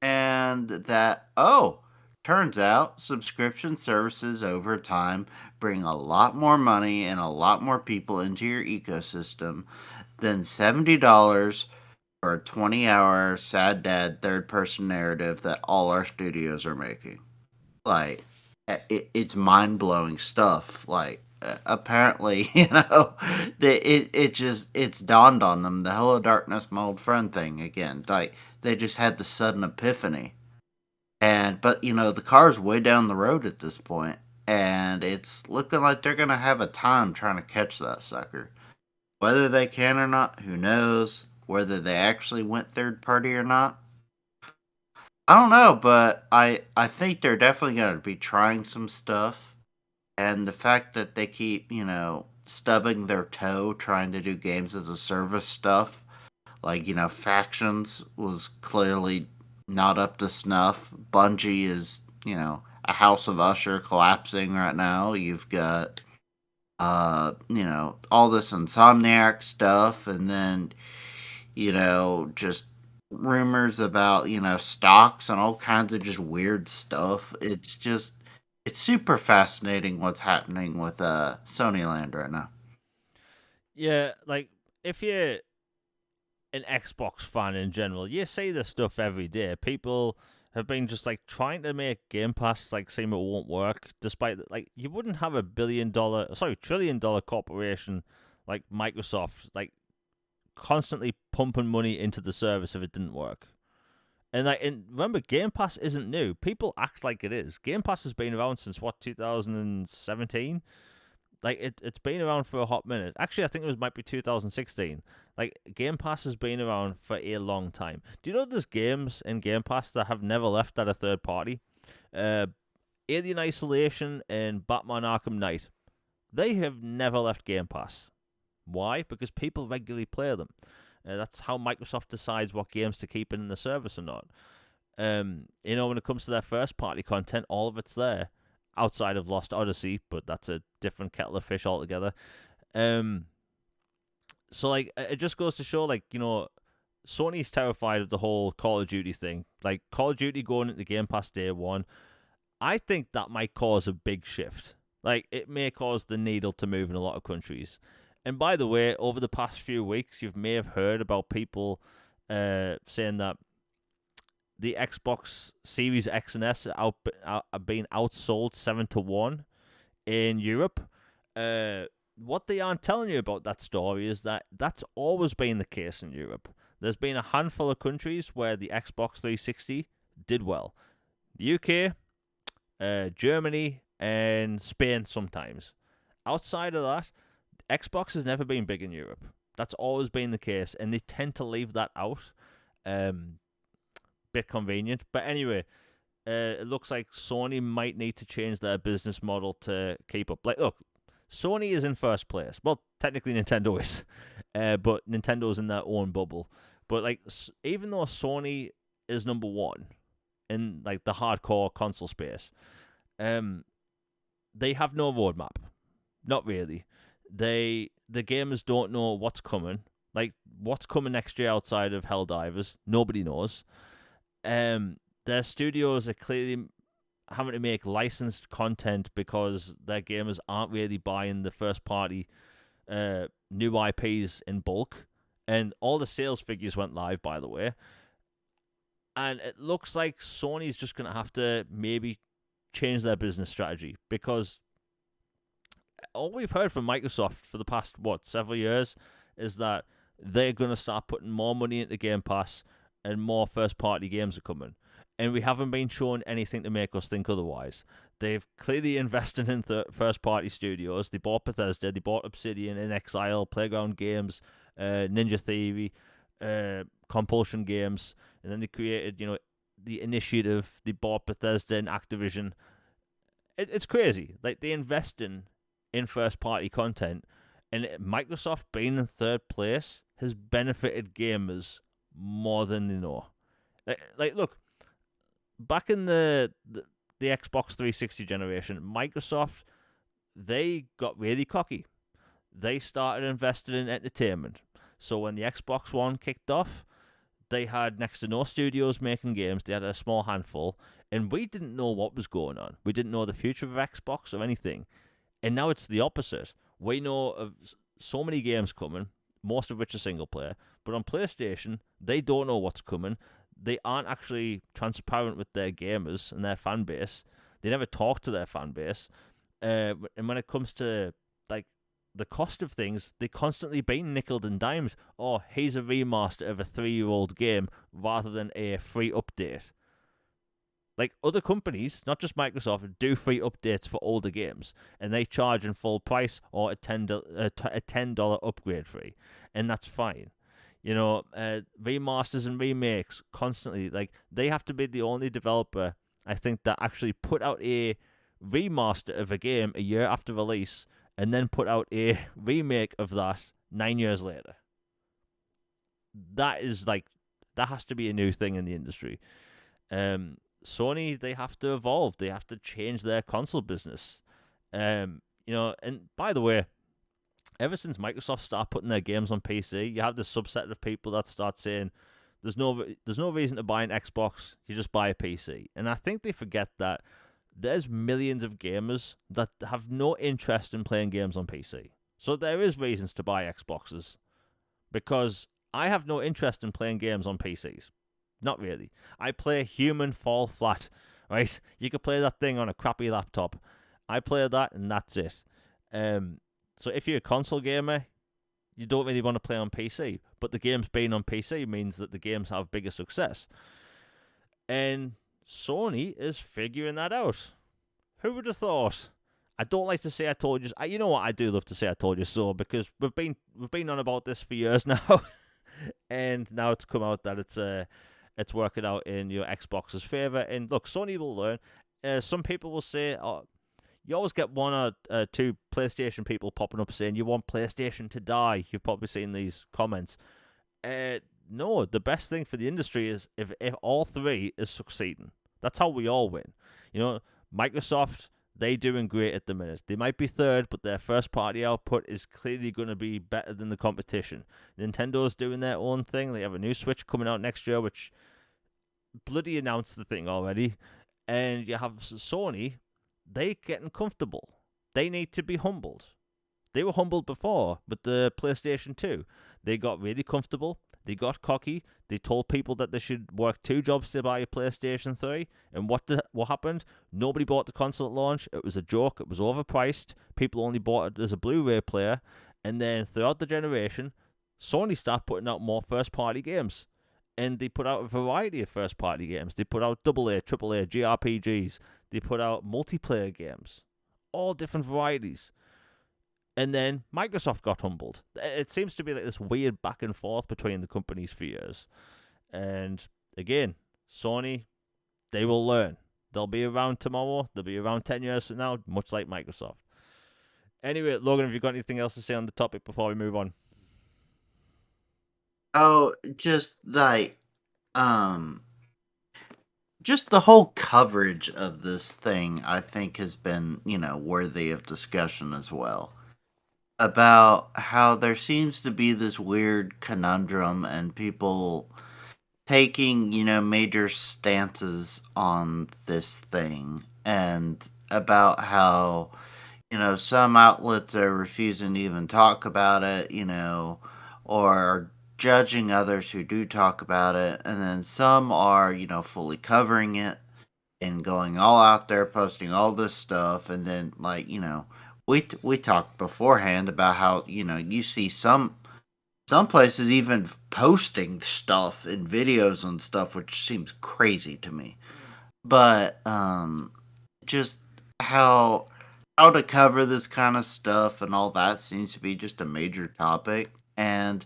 And that, turns out subscription services over time bring a lot more money and a lot more people into your ecosystem than $70 for a 20-hour sad dad third person narrative that all our studios are making. Like, it's mind-blowing stuff. Like, apparently, it's dawned on them, the Hello Darkness, my old friend thing again. Like, they just had the sudden epiphany. But the car's way down the road at this point, and it's looking like they're gonna have a time trying to catch that sucker. Whether they can or not, who knows? Whether they actually went third party or not, I don't know, but I think they're definitely going to be trying some stuff. And the fact that they keep, stubbing their toe trying to do games as a service stuff, like, Factions was clearly not up to snuff. Bungie is, a house of usher collapsing right now. You've got all this Insomniac stuff, and then, just rumors about, stocks and all kinds of just weird stuff. It's super fascinating what's happening with Sony Land right now. Yeah, like if you're an Xbox fan in general, you see this stuff every day. People have been just like trying to make Game Pass like seem it won't work, despite that, like you wouldn't have a $1 trillion corporation like Microsoft like constantly pumping money into the service if it didn't work. And remember, Game Pass isn't new. People act like it is. Game Pass has been around since what 2017. Like it's been around for a hot minute. Actually, I think might be 2016. Like Game Pass has been around for a long time. Do you know there's games in Game Pass that have never left at a third party? Uh, Alien Isolation and Batman Arkham Knight. They have never left Game Pass. Why? Because people regularly play them. That's how Microsoft decides what games to keep in the service or not. When it comes to their first party content, all of it's there outside of Lost Odyssey, but that's a different kettle of fish altogether. So like it just goes to show, like, Sony's terrified of the whole Call of Duty thing. Like Call of Duty going into Game Pass day one, I think that might cause a big shift. Like it may cause the needle to move in a lot of countries. And by the way, over the past few weeks, you may have heard about people saying that the Xbox Series X and S are being outsold 7-1 in Europe. What they aren't telling you about that story is that that's always been the case in Europe. There's been a handful of countries where the Xbox 360 did well. The UK, Germany, and Spain sometimes. Outside of that, Xbox has never been big in Europe. That's always been the case, and they tend to leave that out. Bit convenient. But anyway, it looks like Sony might need to change their business model to keep up. Like, look, Sony is in first place. Well, technically Nintendo is, but Nintendo's in their own bubble. But like, even though Sony is number one in like the hardcore console space, they have no roadmap. Not really. The gamers don't know what's coming. Like, what's coming next year outside of Helldivers? Nobody knows. Their studios are clearly having to make licensed content because their gamers aren't really buying the first party new IPs in bulk. And all the sales figures went live, by the way. And it looks like Sony's just going to have to maybe change their business strategy, because all we've heard from Microsoft for the past, several years is that they're going to start putting more money into Game Pass and more first-party games are coming. And we haven't been shown anything to make us think otherwise. They've clearly invested in first-party studios. They bought Bethesda, they bought Obsidian, inXile, Playground Games, Ninja Theory, Compulsion Games, and then they created, the Initiative. They bought Bethesda and Activision. It's crazy. Like, they invest in first-party content, and Microsoft being in third place has benefited gamers more than they know. Like look, back in the Xbox 360 generation, Microsoft, they got really cocky. They started investing in entertainment. So when the Xbox One kicked off, they had next to no studios making games. They had a small handful, and we didn't know what was going on. We didn't know the future of Xbox or anything. And now it's the opposite. We know of so many games coming, most of which are single player. But on PlayStation, they don't know what's coming. They aren't actually transparent with their gamers and their fan base. They never talk to their fan base. And when it comes to like the cost of things, they constantly being nickeled and dimed. Oh, here's a remaster of a 3-year-old game rather than a free update. Like, other companies, not just Microsoft, do free updates for older games, and they charge in full price or a $10 upgrade fee, and that's fine. Remasters and remakes constantly, like, they have to be the only developer, I think, that actually put out a remaster of a game a year after release, and then put out a remake of that 9 years later. That has to be a new thing in the industry. Sony, they have to evolve. They have to change their console business. And by the way, ever since Microsoft started putting their games on PC, you have this subset of people that start saying there's no reason to buy an Xbox. You just buy a PC. And I think they forget that there's millions of gamers that have no interest in playing games on PC. So there is reasons to buy Xboxes because I have no interest in playing games on PCs. Not really. I play Human Fall Flat, right? You could play that thing on a crappy laptop. I play that and that's it. So if you're a console gamer, you don't really want to play on PC. But the games being on PC means that the games have bigger success. And Sony is figuring that out. Who would have thought? I don't like to say I told you. You know what? I do love to say I told you so because we've been on about this for years now, and now it's come out that it's working out in your Xbox's favor. And look, Sony will learn. Some people will say, "Oh, you always get one or two PlayStation people popping up saying you want PlayStation to die." You've probably seen these comments. No, the best thing for the industry is if all three is succeeding. That's how we all win. Microsoft, they doing great at the minute. They might be third, but their first party output is clearly going to be better than the competition. Nintendo's doing their own thing. They have a new Switch coming out next year, which bloody announced the thing already. And you have Sony, they getting comfortable. They need to be humbled. They were humbled before with the PlayStation 2. They got really comfortable. They got cocky. They told people that they should work 2 jobs to buy a PlayStation 3. And what happened? Nobody bought the console at launch. It was a joke. It was overpriced. People only bought it as a Blu-ray player. And then throughout the generation, Sony started putting out more first-party games. And they put out a variety of first-party games. They put out AA, AAA, JRPGs. They put out multiplayer games. All different varieties. And then Microsoft got humbled. It seems to be like this weird back and forth between the companies for years. And again, Sony, they will learn. They'll be around tomorrow. They'll be around 10 years from now, much like Microsoft. Anyway, Logan, have you got anything else to say on the topic before we move on? Oh, just the whole coverage of this thing, I think, has been, worthy of discussion as well. About how there seems to be this weird conundrum and people taking, major stances on this thing, and about how, some outlets are refusing to even talk about it, or judging others who do talk about it, and then some are, fully covering it and going all out there posting all this stuff, and then we talked beforehand about how you see some places even posting stuff in videos and stuff, which seems crazy to me. But just how to cover this kind of stuff and all that seems to be just a major topic. And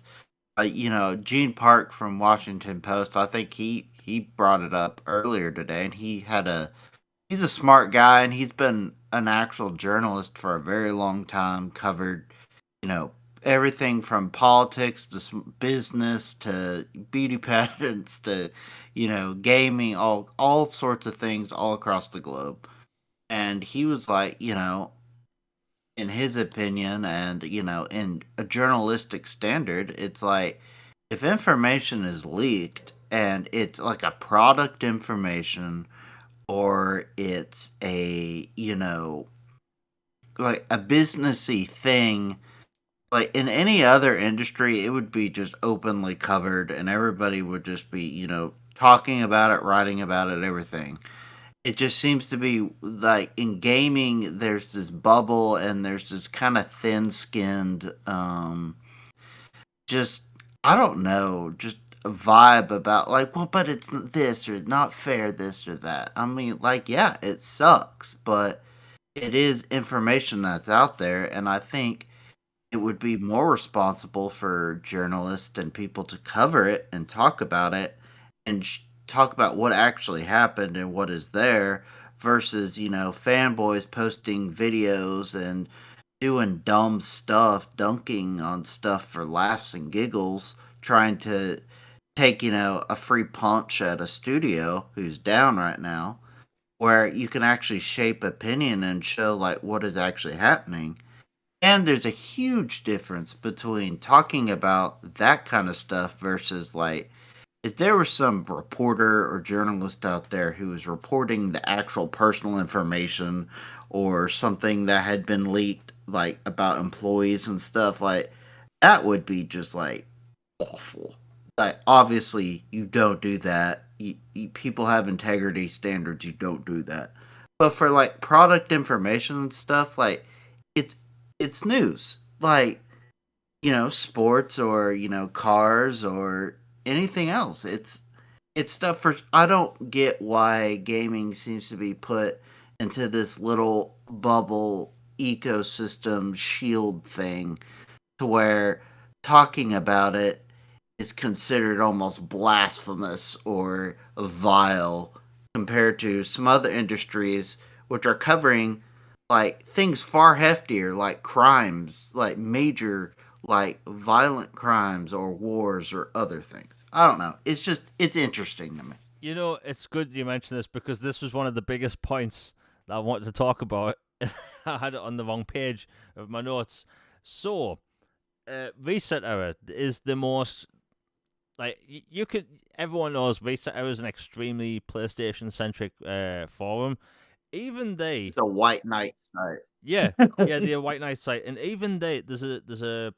Gene Park from Washington Post, I think he brought it up earlier today, and he's a smart guy, and he's been an actual journalist for a very long time, covered, everything from politics to business to beauty pageants to, gaming, all sorts of things all across the globe. And he was like, in his opinion and, in a journalistic standard, it's like if information is leaked and it's like a product information or it's a, like a businessy thing, like in any other industry, it would be just openly covered and everybody would just be, talking about it, writing about it, everything. It just seems to be like in gaming, there's this bubble and there's this kind of thin skinned, just, I don't know, just a vibe about like, well, but it's this or not fair, this or that. I mean, like, yeah, it sucks, but it is information that's out there. And I think it would be more responsible for journalists and people to cover it and talk about it and talk about what actually happened and what is there versus, fanboys posting videos and doing dumb stuff, dunking on stuff for laughs and giggles, trying to take, a free punch at a studio who's down right now, where you can actually shape opinion and show like what is actually happening. And there's a huge difference between talking about that kind of stuff versus like if there was some reporter or journalist out there who was reporting the actual personal information or something that had been leaked like about employees and stuff, like that would be just like awful. Like obviously you don't do that. People have integrity standards. You don't do that. But for like product information and stuff, like it's it's news. Like sports or cars or anything else. It's stuff for. I don't get why gaming seems to be put into this little bubble ecosystem shield thing to where talking about it is considered almost blasphemous or vile compared to some other industries which are covering like things far heftier like crimes, like major like violent crimes or wars or other things. I don't know. It's interesting to me. It's good you mentioned this because this was one of the biggest points that I wanted to talk about. I had it on the wrong page of my notes. So, Reset Era is the most like you could. Everyone knows Reset Era is an extremely PlayStation centric forum. Even they, It's a white knight site. yeah, yeah, the White Knight site, and even they, there's a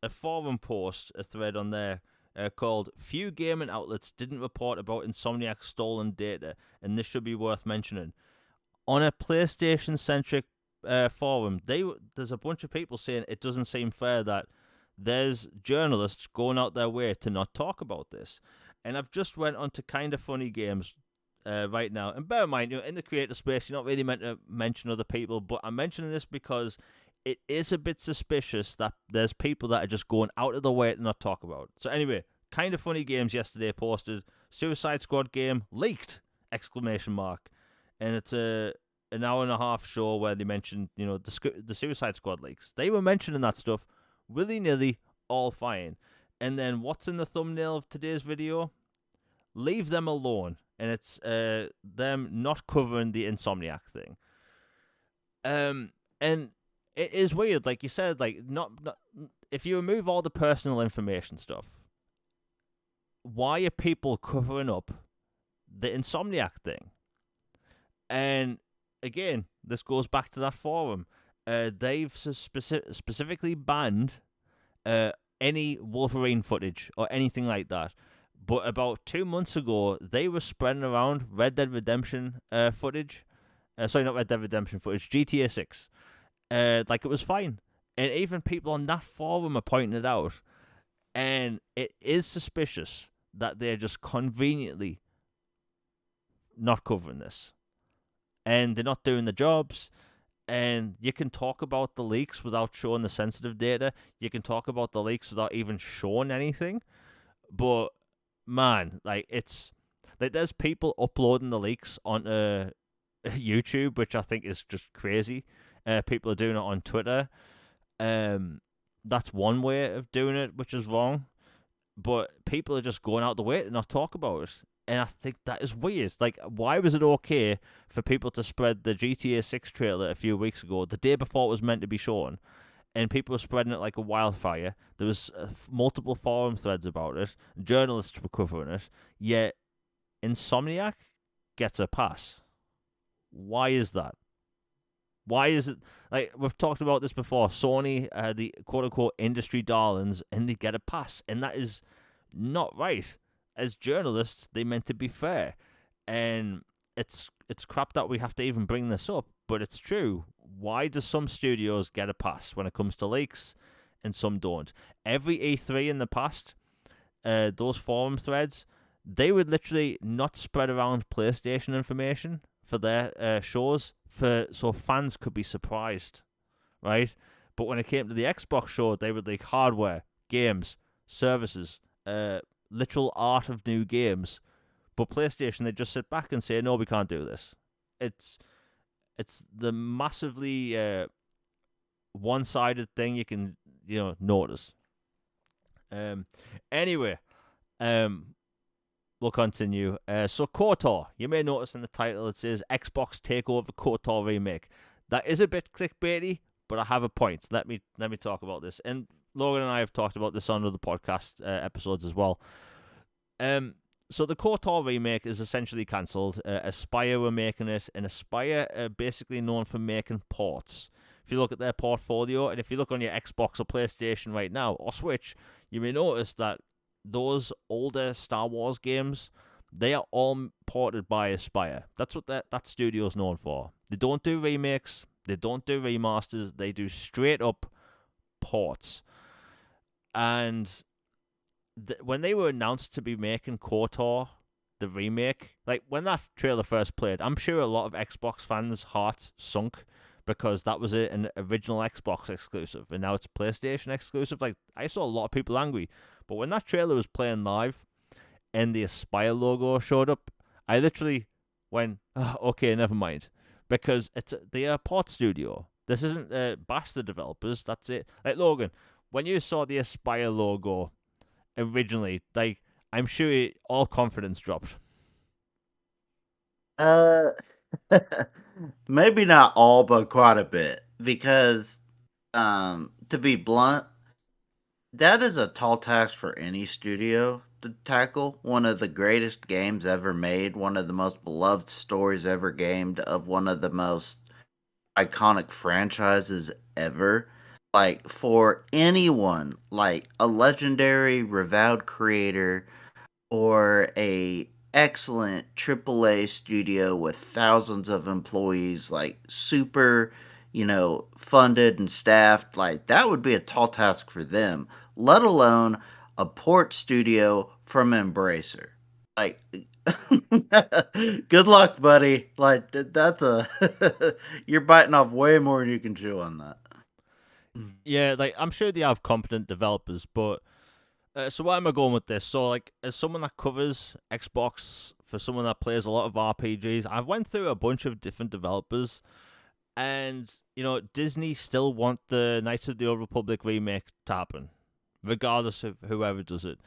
forum post, a thread on there called "Few gaming outlets didn't report about Insomniac's stolen data, and this should be worth mentioning." On a PlayStation centric forum, there's a bunch of people saying it doesn't seem fair that there's journalists going out their way to not talk about this. And I've just went on to Kind of Funny Games right now. And bear in mind, in the creator space, you're not really meant to mention other people, but I'm mentioning this because it is a bit suspicious that there's people that are just going out of the way to not talk about it. So anyway, Kind of Funny Games yesterday posted Suicide Squad game leaked! Exclamation mark. And it's an hour and a half show where they mentioned, the Suicide Squad leaks. They were mentioning that stuff willy nilly, all fine. And then what's in the thumbnail of today's video? Leave them alone. And it's them not covering the Insomniac thing. And it is weird, like you said, like not if you remove all the personal information stuff, why are people covering up the Insomniac thing? And again, this goes back to that forum. They've specifically banned any Wolverine footage or anything like that. But about 2 months ago, they were spreading around Red Dead Redemption footage. Sorry, not Red Dead Redemption footage, GTA 6. Like it was fine. And even people on that forum are pointing it out. And it is suspicious that they're just conveniently not covering this. And they're not doing the jobs. And you can talk about the leaks without showing the sensitive data. You can talk about the leaks without even showing anything. But man, like it's like there's people uploading the leaks onto YouTube, which I think is just crazy. People are doing it on Twitter. That's one way of doing it, which is wrong. But people are just going out the way to not talk about it. And I think that is weird. Like, why was it okay for people to spread the GTA 6 trailer a few weeks ago, the day before it was meant to be shown, and people were spreading it like a wildfire? There was multiple forum threads about it. Journalists were covering it. Yet, Insomniac gets a pass. Why is that? Why is it like we've talked about this before? Sony, the quote unquote industry darlings, and they get a pass, and that is not right. As journalists, they meant to be fair, and it's crap that we have to even bring this up, but it's true. Why do some studios get a pass when it comes to leaks, and some don't? Every E3 in the past, those forum threads, they would literally not spread around PlayStation information for their shows, so fans could be surprised, right? But when it came to the Xbox show, they would leak hardware, games, services, literal art of new games. But PlayStation, they just sit back and say, no, we can't do this. It's the massively one-sided thing you can notice. Anyway, Um, we'll continue. So KOTOR, you may notice in the title it says Xbox Takeover KOTOR Remake. That is a bit clickbaity, but I have a point. Let me talk about this. And Logan and I have talked about this on other podcast episodes as well. So the KOTOR remake is essentially cancelled. Aspire were making it, and Aspire are basically known for making ports. If you look at their portfolio, and if you look on your Xbox or PlayStation right now, or Switch, you may notice that those older Star Wars games, they are all ported by Aspire. That's what that studio's known for. They don't do remakes, they don't do remasters, they do straight up ports. And when they were announced to be making KOTOR, the remake, like when that trailer first played, I'm sure a lot of Xbox fans' hearts sunk because that was an original Xbox exclusive, and now it's PlayStation exclusive. Like, I saw a lot of people angry, but when that trailer was playing live and the Aspire logo showed up, I literally went, oh, okay, never mind, because they are a port studio. This isn't bash the developers. That's it. Like, Logan, when you saw the Aspire logo originally, like, I'm sure all confidence dropped. Uh, maybe not all, but quite a bit. Because, to be blunt, that is a tall task for any studio to tackle. One of the greatest games ever made, one of the most beloved stories ever gamed, of one of the most iconic franchises ever. Like, for anyone, like a legendary, reviled creator or a excellent AAA studio with thousands of employees, like super, funded and staffed, like that would be a tall task for them, let alone a port studio from Embracer. Like, good luck, buddy. Like, that's a you're biting off way more than you can chew on that. Yeah, like, I'm sure they have competent developers, but so where am I going with this? So, like, as someone that covers Xbox, for someone that plays a lot of RPGs, I've went through a bunch of different developers, and Disney still want the Knights of the Old Republic remake to happen, regardless of whoever does it.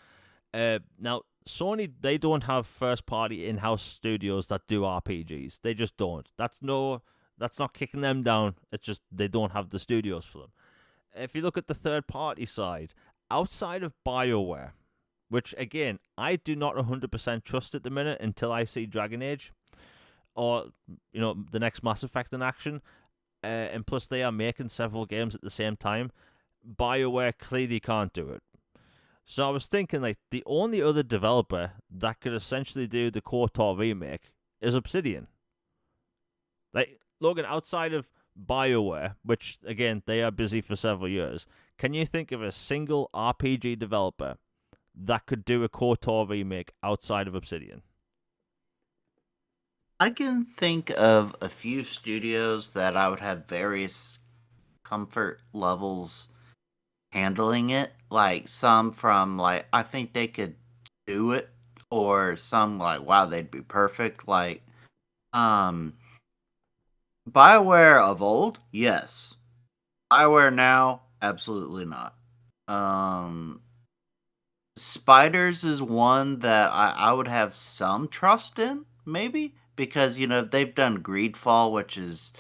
Now, Sony, they don't have first-party in-house studios that do RPGs. They just don't. That's not kicking them down. It's just they don't have the studios for them. If you look at the third-party side, outside of BioWare, which again I do not 100% trust at the minute until I see Dragon Age or the next Mass Effect in action, and plus they are making several games at the same time. BioWare clearly can't do it. So I was thinking, like, the only other developer that could essentially do the KOTOR remake is Obsidian. Like, Logan, outside of BioWare, which again they are busy for several years, can you think of a single RPG developer that could do a KOTOR remake outside of Obsidian? I can think of a few studios that I would have various comfort levels handling it. Like some from like I think they could do it, or some like wow they'd be perfect. Like um BioWare of old, yes. BioWare now, absolutely not. Um Spiders is one that I would have some trust in, maybe, because they've done Greedfall, which is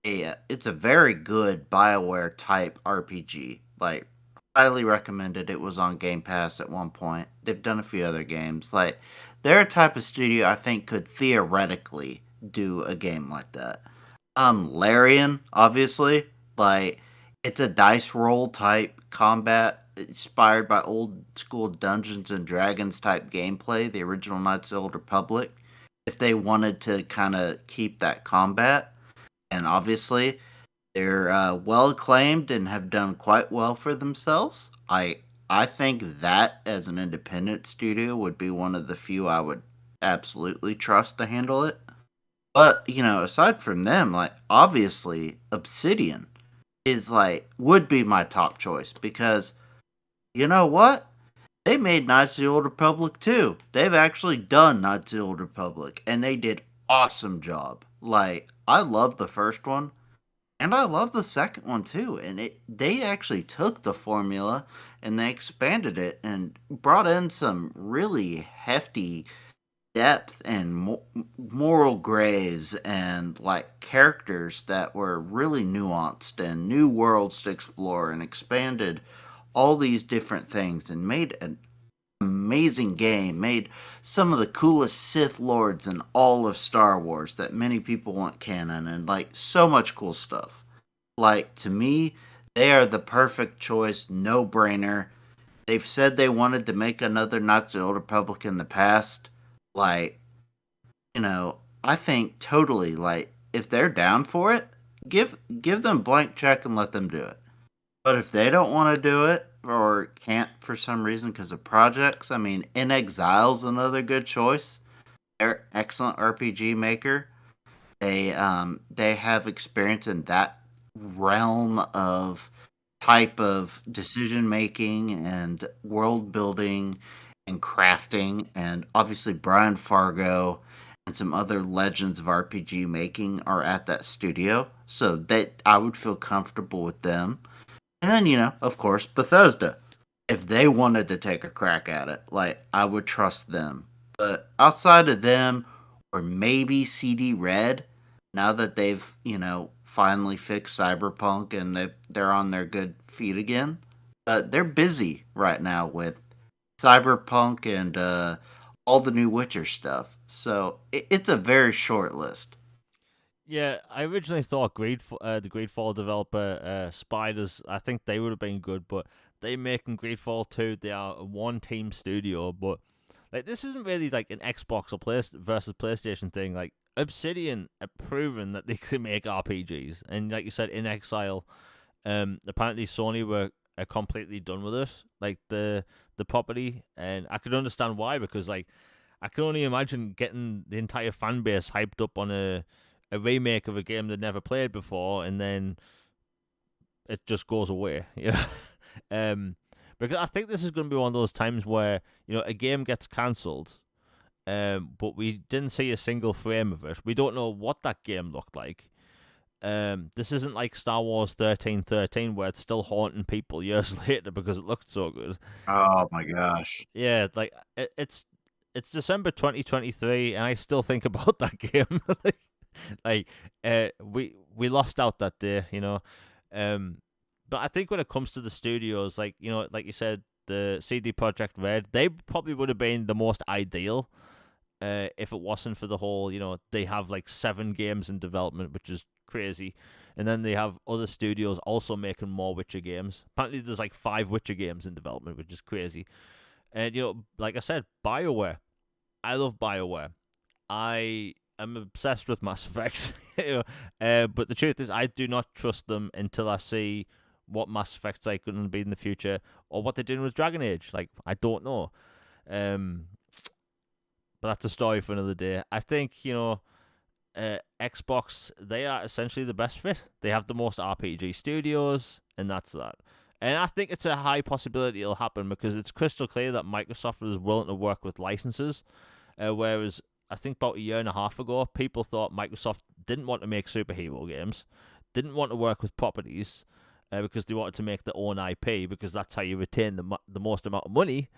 it's a very good BioWare type RPG. Like, highly recommended. It was on Game Pass at one point. They've done a few other games. Like, they're a type of studio I think could theoretically do a game like that. Larian, obviously, like it's a dice roll type combat inspired by old school Dungeons and Dragons type gameplay, the original Knights of the Old Republic. If they wanted to kind of keep that combat, and obviously they're well acclaimed and have done quite well for themselves. I think that as an independent studio would be one of the few I would absolutely trust to handle it. But aside from them, like obviously Obsidian is like would be my top choice because you know what? They made Knights of the Old Republic too. They've actually done Knights of the Old Republic and they did awesome job. Like I love the first one. And I love the second one too. And they actually took the formula and they expanded it and brought in some really hefty depth and moral grays and like characters that were really nuanced and new worlds to explore and expanded all these different things and made an amazing game, made some of the coolest Sith Lords in all of Star Wars that many people want canon, and like so much cool stuff. Like, to me, they are the perfect choice, no brainer. They've said they wanted to make another Knights of the Old Republic in the past. Like, I think totally, like, if they're down for it, give them blank check and let them do it. But if they don't want to do it or can't for some reason because of projects, I mean, In Exile's another good choice. They're excellent RPG maker. They have experience in that realm of type of decision making and world building and crafting, and obviously Brian Fargo and some other legends of RPG making are at that studio, so that I would feel comfortable with them. And then, of course, Bethesda. If they wanted to take a crack at it, like, I would trust them. But outside of them, or maybe CD Red, now that they've, finally fixed Cyberpunk and they're on their good feet again, they're busy right now with Cyberpunk and all the new Witcher stuff. So it's a very short list. Yeah, I originally thought the Greedfall developer Spiders, I think they would have been good, but they making Greedfall 2, they are a one-team studio, but like this isn't really like an Xbox or versus PlayStation thing. Like Obsidian have proven that they can make RPGs, and like you said, In Exile, apparently Sony were completely done with it, like the property, and I could understand why, because like I can only imagine getting the entire fan base hyped up on a remake of a game they'd never played before, and then it just goes away. Um, because I think this is going to be one of those times where a game gets cancelled, but we didn't see a single frame of it. We don't know what that game looked like. This isn't like Star Wars 1313 where it's still haunting people years later because it looked so good. Oh my gosh. Yeah, like it's December 2023, and I still think about that game. like we lost out that day. Um, but I think when it comes to the studios, like like you said, the CD Projekt Red, they probably would have been the most ideal. If it wasn't for the whole, they have like 7 games in development, which is crazy, and then they have other studios also making more Witcher games. Apparently, there's like 5 Witcher games in development, which is crazy. And like I said, BioWare. I love BioWare. I am obsessed with Mass Effect. But the truth is, I do not trust them until I see what Mass Effect's like going to be in the future, or what they're doing with Dragon Age. Like, I don't know. Um, but that's a story for another day. I think Xbox, they are essentially the best fit. They have the most RPG studios, and that's that. And I think it's a high possibility it'll happen because it's crystal clear that Microsoft is willing to work with licenses, whereas I think about a year and a half ago, people thought Microsoft didn't want to make superhero games, didn't want to work with properties, because they wanted to make their own IP because that's how you retain the most amount of money.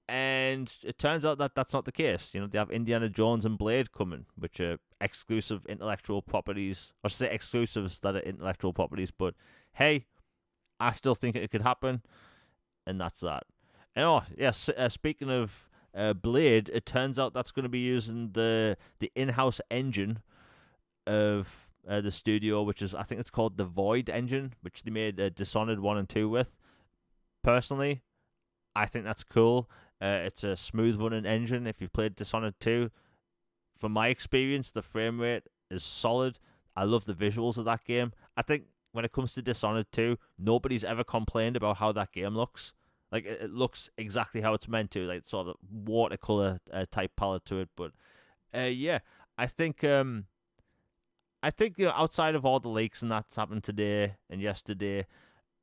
And it turns out that that's not the case. They have Indiana Jones and Blade coming, which are exclusive intellectual properties. I should say exclusives that are intellectual properties. But hey, I still think it could happen, and that's that. And yes, speaking of Blade, it turns out that's going to be using the in-house engine of the studio, which is, I think it's called the Void engine, which they made Dishonored 1 and 2 with. Personally, I think that's cool. It's a smooth running engine. If you've played Dishonored 2, from my experience, the frame rate is solid. I love the visuals of that game. I think when it comes to Dishonored 2, nobody's ever complained about how that game looks. Like, it looks exactly how it's meant to, like sort of watercolor type palette to it. But yeah, I think outside of all the leaks and that's happened today and yesterday,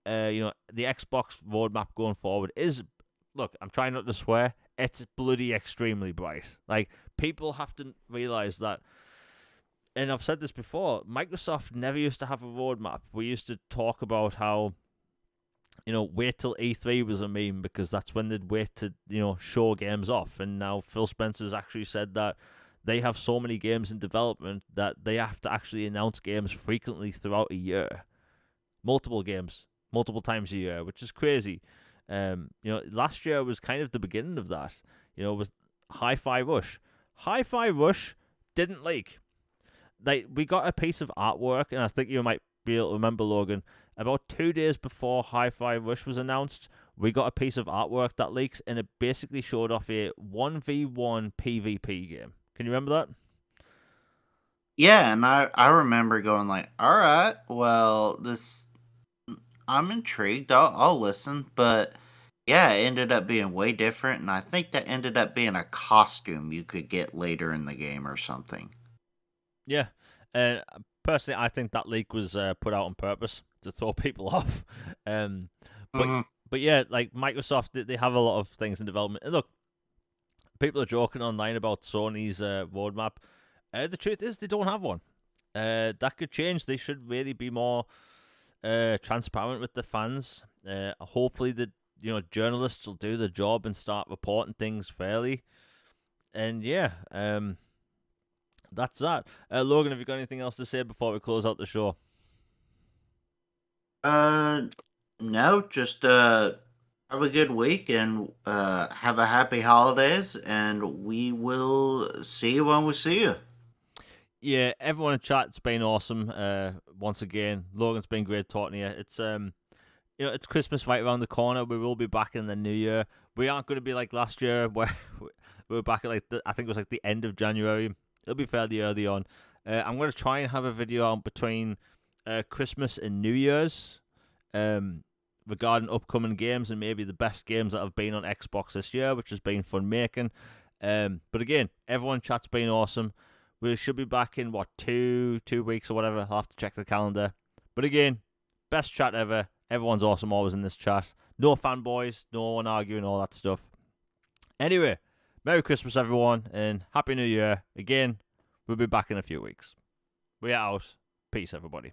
the Xbox roadmap going forward is, look, I'm trying not to swear, it's bloody extremely bright. Like, people have to realize that and I've said this before, Microsoft never used to have a roadmap. We used to talk about how, wait till E3 was a meme because that's when they'd wait to, show games off. And now Phil Spencer's actually said that they have so many games in development that they have to actually announce games frequently throughout a year. Multiple games, multiple times a year, which is crazy. Last year was kind of the beginning of that, with Hi-Fi Rush. Hi-Fi Rush didn't leak. We got a piece of artwork, and I think you might be able to remember, Logan, about 2 days before Hi-Fi Rush was announced, we got a piece of artwork that leaks, and it basically showed off a 1v1 PvP game. Can you remember that? Yeah, and I remember going like, all right, well, I'm intrigued. I'll listen, but yeah, it ended up being way different, and I think that ended up being a costume you could get later in the game or something. Yeah, and personally, I think that leak was put out on purpose to throw people off. Um, but Mm-hmm. but yeah, like Microsoft, they have a lot of things in development. And look, people are joking online about Sony's roadmap. The truth is, they don't have one. That could change. They should really be more transparent with the fans. Hopefully, the journalists will do the job and start reporting things fairly. And yeah, that's that. Logan, have you got anything else to say before we close out the show? No, just have a good week and have a happy holidays, and we will see you when we see you. Yeah, everyone in chat's been awesome. Once again, Logan's been great talking to you. It's it's Christmas right around the corner. We will be back in the new year. We aren't going to be like last year where we were back at I think it was like the end of January. It'll be fairly early on. I'm going to try and have a video on between Christmas and New Year's regarding upcoming games and maybe the best games that have been on Xbox this year, which has been fun making. But again, everyone chat's been awesome. We should be back in, 2 weeks or whatever. I'll have to check the calendar. But again, best chat ever. Everyone's awesome always in this chat. No fanboys, no one arguing, all that stuff. Anyway, Merry Christmas, everyone, and Happy New Year. Again, we'll be back in a few weeks. We are out. Peace, everybody.